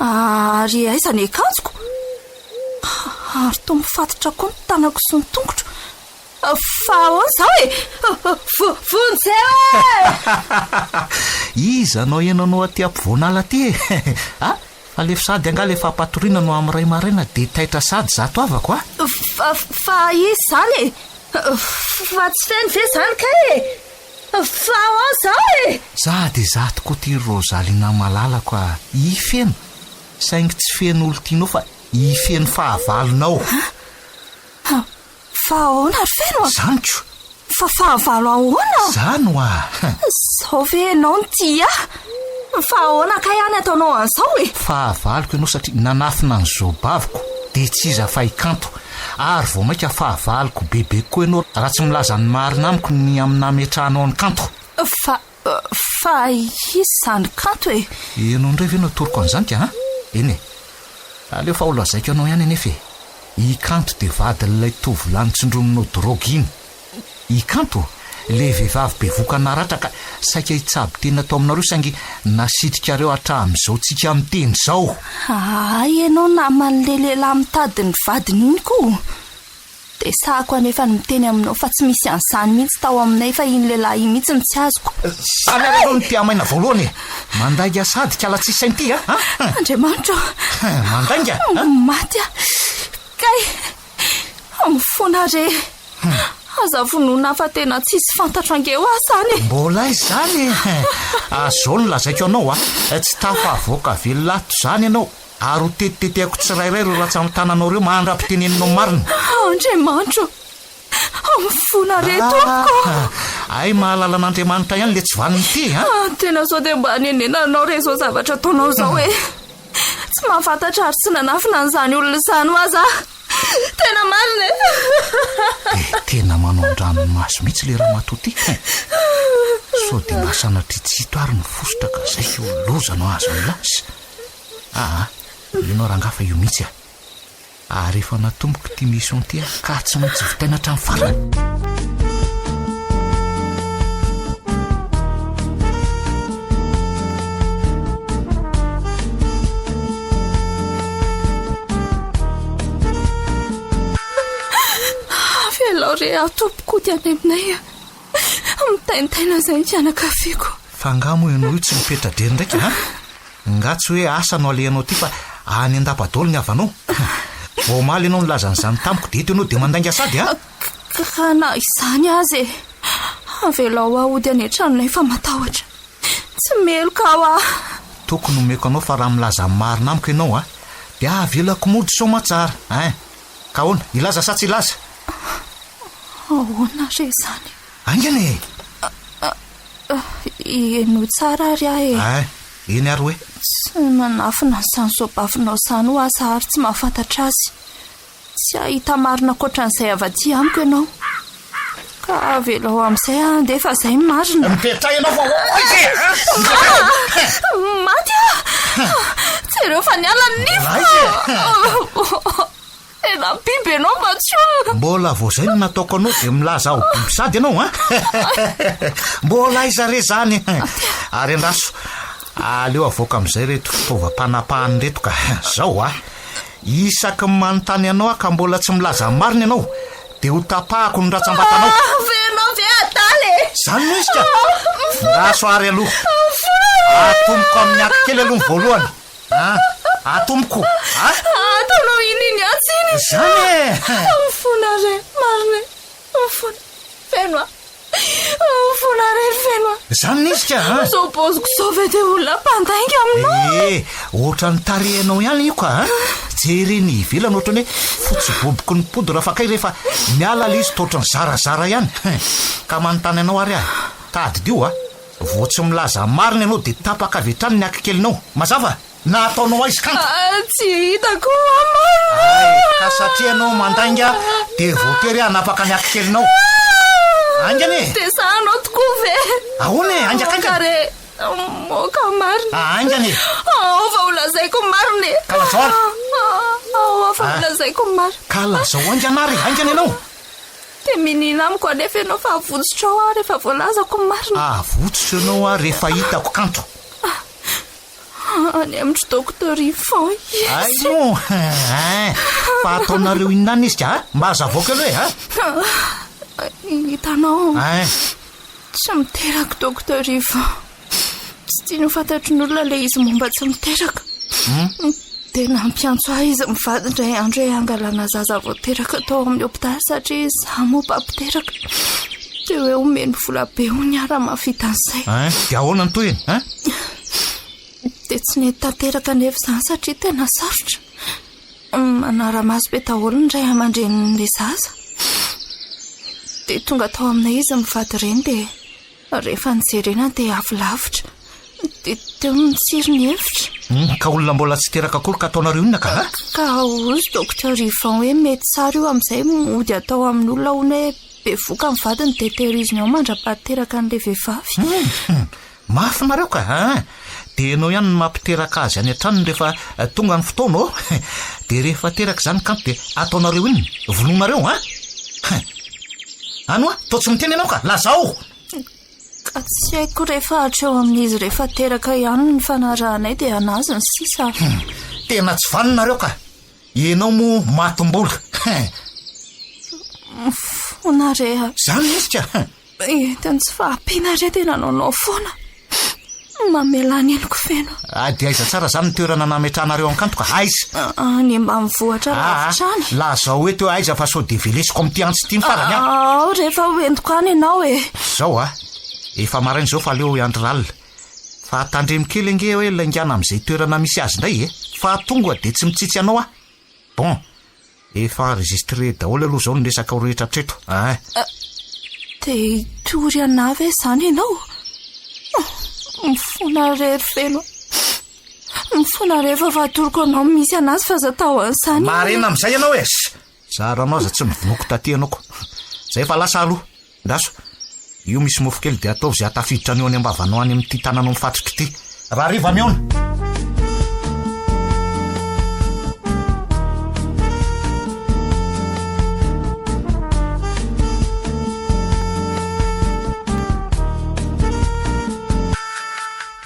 ary aizany akanjoko ary to mifatotra koa ny tanako sy ny tongotro fa ahoana zao vonjeo iza anao enanao aty ampivoanala ty fa lefa sady anga lefa ampatoriana no amin'ny ray maraina dia taitra sady zato avako fa izy zany fa tsy feny ve zany ka fa ahoana zao za dia zato koa ty Rosalina malalako ifeno saingy tsy feno olo tianao fa ifeno fahavalonao fa ahoana ary feno zaniko fa fahavalo ahoana zany zao ve ianao ny tia fa ahoana ka ihany ataonao an'izao fahavaloko ianao satria nanafina ny zobaviko dia tsy iza fa ikanto ary vao maika fahavaloko bebe koa ianao raha tsy milaza ny marina amiko ny aminametrahanao ny kanto fa izy zany kanto ianao ndray ve no toroko an'izany ka eny aleo fa olo azaiko ianao ihany anefa ikanto dia vadin'ilay tovolahy tsindrominao drogy iny ikanto le vehivavy be voka naratra ka saika hitsaby tena atao aminareo saingy nasitrikareo hatramin'izao tsika miteny izao ianao namany le lehilahy mitady ny vadiny iny koa dia sahako anefa ny miteny aminao fa tsy misy an'izany mihitsy tao aminay fa iny lehilahy mihitsy ny tsy azoko samy alanao ny tiamaina voalohany mandainga sady kala tsisy sainty Andriamanitra mandainga maty kay amifona re aza vonona fa tena tsisy fantatra angeo zany mbola izany azao no lazaiko anao tsy tafavoaka velolato zany ianao ary ho tetiteteako tsirairay ro raha tsy amin'ny tananao reo mahandra-piteneninao marina Andriamanitra amifona re tompoko ay mahalala an'Andriamanitra ihany le tsy vaniny ty tena sao dia mba nenenanao re zao zavatra ataonao zao tsy mahafantatra ary tsy nanafina an'izany olona izany aza tena marina tena manao an-dranomaso mihitsy le raha matoty sao dia masanatritsito ary ny fosotra ka zay olozanao azo ny lasy ianao rangafa io mihitsy ary efa natomboko ty mission ty ka tsy maintsy vitaina hatramin'ny farany velao re atompoko ty any aminay mitaintaina zay ny fianakaviako fa ngamo ianao io tsy mipetra-dreny ndraiky nga tsy hoe asa no alehanao ty fa any an-dapadolo ny avanao vomaly ianao nilazan'izany tamiko dia eto ianao dia mandainga sady ka na izany azy avelao ahody any an-tranonay fa matahotra tsy meloka tokony omeko anao fa raha milaza marina amiko ianao dia avelako mody somatsara ka hoana ilaza sa tsy ilaza ahoana re zany angany eno tsara ary ahy eny ary hoe tsy manafina sany soabafinao sany ho asa ary tsy mahafantatra azy tsy ahita marina koatran'izay avy-aty amiko ianao ka avelao amin'izay dia efa izay marina mipetra ianao fa maty tsy ireo fa nialany nifo ena biby ianao mba tsy olona mbola vo zay no nataoko anao dia milaza aho biby sady ianao mbola izare zany ary andraso aleo avoaka amin'izay reto fitaovam-panapahany reto ka zao isaky ny manontany ianao ka mbola tsy milaza marina ianao dia ho tapahako ny ratsambatanao venao ve adaly zany no izy ka raso ary aloha atomoko amin'ny aky kely aloha ny voalohany atomoko ataonao ininy atsiny zany mifona re marina mifona fenoa mifona rery fenoa zany izy ka zao boziko zao ve dia olona mpandainga aminao ohatra ny tarehanao ihany io ka jereny ivelany ohatrany hoe fotsy boboko ny podra fakay rehefa miala le izy toatra ny zarazara ihany ka manontany anao ary tadidio vo tsy milaza marina ianao dia tapaka avy hatrany ny akikelinao mazava na ataonao aizy kanto tsy hitako ama ka satria anao mandainga dia voatery hanapaka ny akikelinao angany dia zahanao tokoa ve ahoana angakangare moka marina angany fa olazaiko marina kalazao fa olazaiko marina kalazao anganary angany ianao dia minina amiko anefa ianao fa avotsitra ao rehefa voalazako marina avotsitra ianao rehefa hitako kanto any amitry docteur Yvon aino fa ataonareo inany izy ka mba azavoaka aloha hitanao tsy miteraka docteur Yvon tsy tia no fantatry ny olona le izy momba tsy miteraka dia nampiantso ahy izy mivadindray andro hoe angalana zaza voateraka tao amin'ny hopitaly satria za moba mpiteraka dia hoe omeny vola be ho ny ara-mafita an'izay dia ahoana ny toyeny dia tsy nety tanteraka nefa izany satria tena sarotra manara-maso be daholo ny ray aman-dren'le zaza dia tonga tao aminay izy mivady ireny dia rehefa nijerena dia avilavitra dia teo mitsiry ny hevitra ka olona mbola tsy teraka akory ka ataonareo inona ka ozy docteur Yvon hoe mety tsara io amin'izay mody atao amin'ny olona hono hoe be voka mivadiny dia tehiriziny ao mandra-pahateraka an'le vehivavy mafinareo ka dia ianao ihany no mampiteraka azy any an-tranony rehefa tonga ny fotoana dia rehefa teraka izany kanto dia ataonareo inony volonareo ano tao tsy miteny ianao ka lazao ka tsy haiko rehefa hatreo amin'izy rehefa teraka ihany ny fanarahanay dia anazy ny sisa tena tsy vaninareo ka ianao mo matombola fonare zany izy ka etany tsy fahampiana re tena naonao foana mamelany eniko feno dia aiza tsara zany ny toerana nametranareo ankanto ka aiza ny mba mivohatra lavitrany lazao hoe teo aiza fa sao dia velesiko amin'ity antsy ity ny farany rehefa hoentiko any ianao zao efa marainy zao fa aleo andro lalina fa tandremokely nge hoe laingana amin'izay toerana misy azy indray fa tonga dia tsy mitsitsy anao bon efa enregistré daholo aloha zao ny resaka ho rehetra treto dia tory anavy zany ianao mifona rery feno mifona rehefa vatoroko anao misy anazy fa za tao an'izany marena amin'izay ianao zaranao aza tsy mivonoko taty anao ko zay fa lasa aloha ndaso io misy mofo kely dia ataovy zay atafiditra aneo any ambavanao any amin'ity tananao mifatrika ity raha riva miona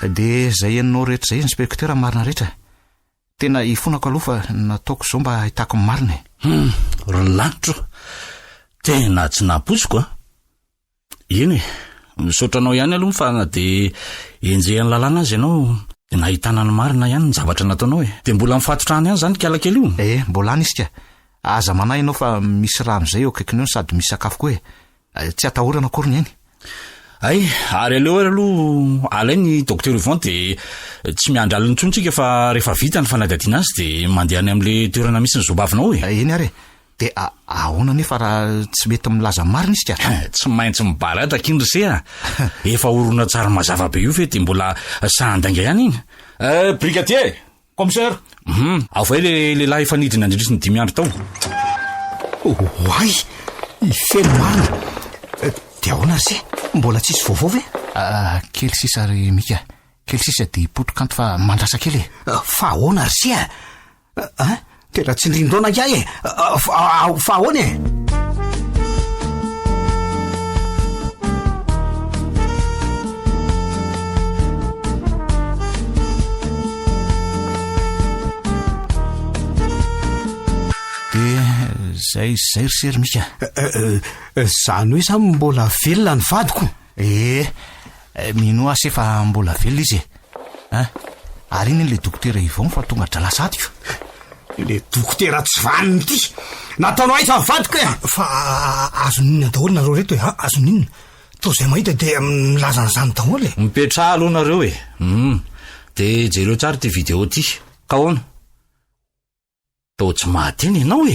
dia zay enonao rehetra zay inspektera marina rehetra tena ifonako aloha fa nataoko zao mba ahitako marina rolanitro tena tsy naposiko eny misaotranao ihany aloha fa dia enjehan'ny lalàna azy ianao dia nahitana ny marina ihany ny zavatra nataonao dia mbola mifatotrany ihany zany kialakely io mbola any izy ka aza manahy ianao fa misy rano zay eo akaikiny eo sady misy sakafo koa tsy atahorana akory ny eny ay ary aleo ary aloha alay ny docteur Yvon de tsy miandry aliny tsontsika fa rehefa vita ny fanadadiana azy de mandehany amin'le toerana misy ny zobavinao eny ary de ahoana nefa raha tsy mety milaza marina izy ka tsy maintsy mibarataka iny rse efa orona tsara mazava be io fe de mbola sahandainga ihany iny brigadier commissaire avay lehilahy efa nidina andrindrisy ny 5 andro tao oay ifeno marina de ahoana rse mbola tsisy vaovao ve kely sisa ary mika kely sisa de hipotrokanto fa mandrasa kely fa ahoana rse tena tsy nirindrona iay fa ahoana zay risery mika zany hoe sa mbola velona ny vadiko mino asy efa mbola velona izy ary iny le dokotera Yvon fa tonga dralasatiko le dokotera tsy vaniny ity nataonao aiza ny vadiko fa azoninona daholo nareo reto azoninona to zay mahita de milazana zany daholo mipetra aloha nareo de jereo tsara ty video ty ka hoana to tsy mahateny ianao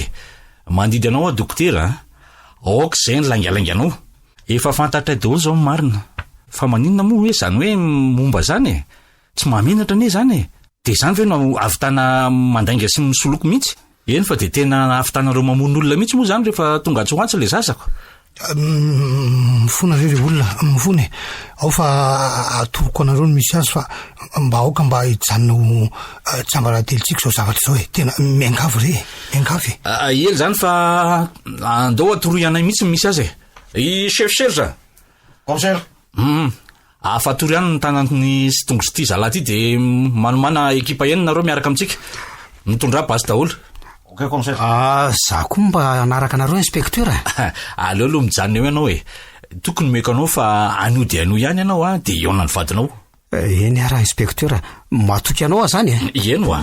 mandidy anao a dokotera aoka zay ny langalainganao efa fantatray daholo zao marina fa maninona moa hoe zany hoe momba zany tsy mahamenatra ane zany de zany ve no avitana mandainga sy misoloko mihitsy eny fa de tena avitanareo mamon'olona mihitsy moa zany rehefa tonga tsoantsy le zazako mifona reo olona mifona ao fa atoroko anareo ny misy azy fa mba aoka mba hijanona tsambaratelitsika zao zavatra zao tena miangavo re miangavy ely zany fa andao atoroy anay mihitsy misy azy i chef commissaire afatory ihany ny tanany sy tongotry ty zalahy ty de manomana ekipa eny nareo miaraka amintsika mitondra basy daholo za koa mba anaraka anareo inspecteur aleo aloha mijanona eo ianao tokony meko anao fa anio de anio ihany ianao de iona ny vadinao eny araha inspecteur matoky anao zany eno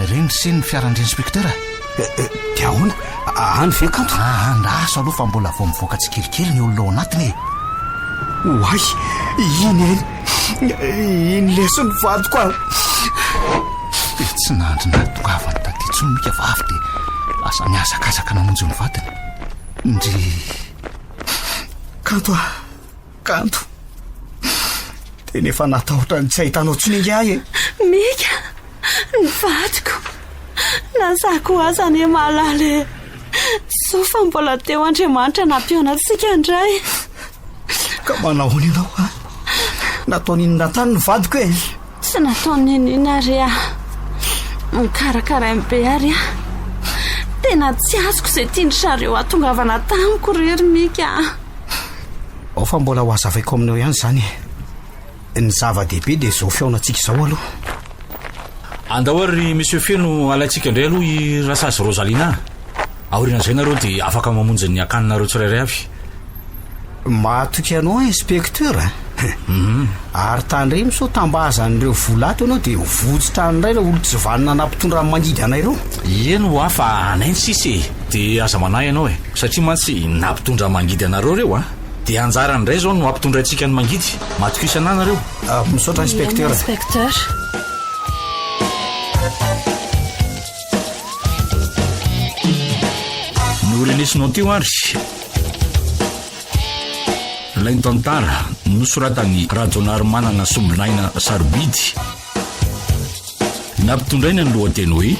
reny sy ny fiarandry inspecteur de ahoana any ve kanto andraso aloha fa mbola vo mivoaka tsy kelikely ny olona ao anatiny oay iny lesony vadiko tsy nandrinatokavany tatytsony mika vavy de lasa miazakazaka namonjy ny vadiny ndry kanto de nefa natahotra ny tsy ahitanao tsonynga mika ny vadiko nazako azany mahalala so fa mbola teo Andriamanitra nampiona antsika indray ka manahoana ianao nataon'inona tany ny vadiko tsy nataon'inina ary mikarakara be ary tena tsy azoko zay tiandrareo atongavana tamiko rery mika ao fa mbola ho azavaiko aminao ihany zany ny zava-dehibe de zao fiaonantsika zao aloha andao ary monsieur Feno alaitsika indray aloha i Rasazy Rosalina aorian'izay nareo de afaka mamonjy ny akaninareo tsirairay avy matoky anao inspecteur ary tandray miso tambazan'ireo volato ianao de votsitra nyray le olo tsy vanina nampitondra mangidy anay reo eno fa anainy sisy de aza manahy ianao satria mantsy nampitondra mangidy anareo reo de anjara ndray zao no ampitondra antsika ny mangidy matoky isanay nareo misaotra inspecteur norenesinao teo ary lainy tantara nosoratany rajonar manana sombinaina sarobidy nampitondraina ny lohateny hoe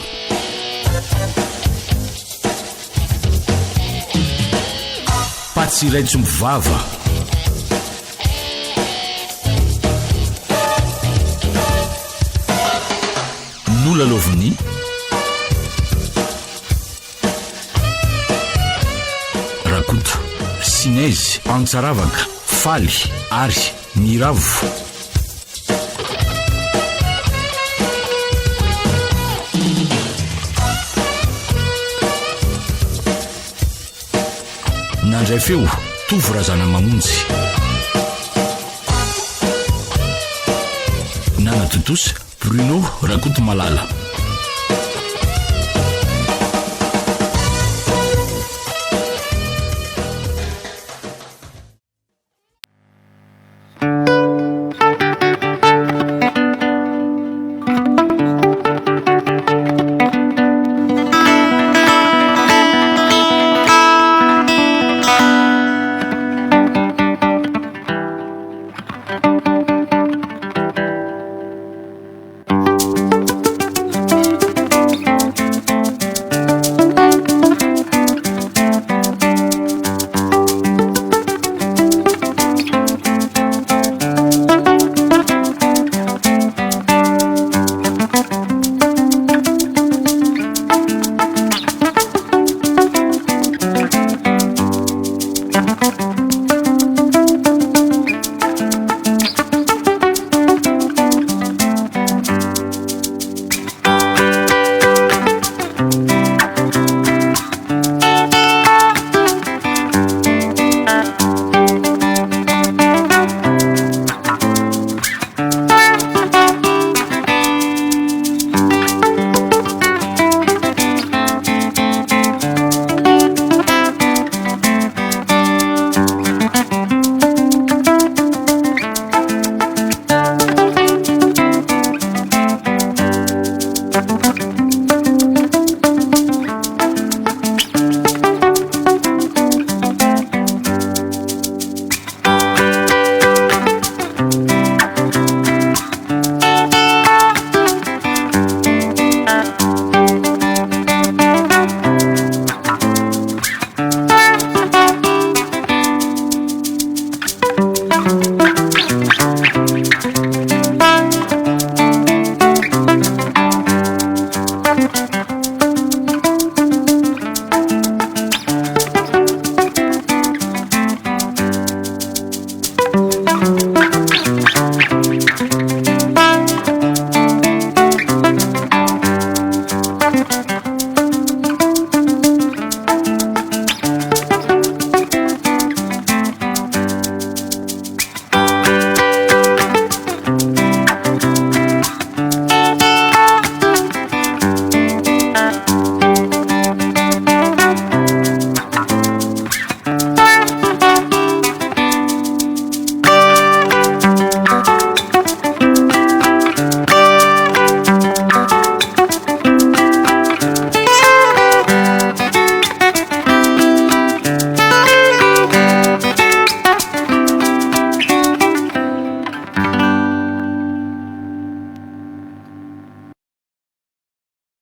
patsiray tsombovava nolaloviny rakoto sinezy antsaravaka faly ary miravo nandray feo tovo razana mamonjy Minana Totosa, Bruno Rakoto Malala. Thank you.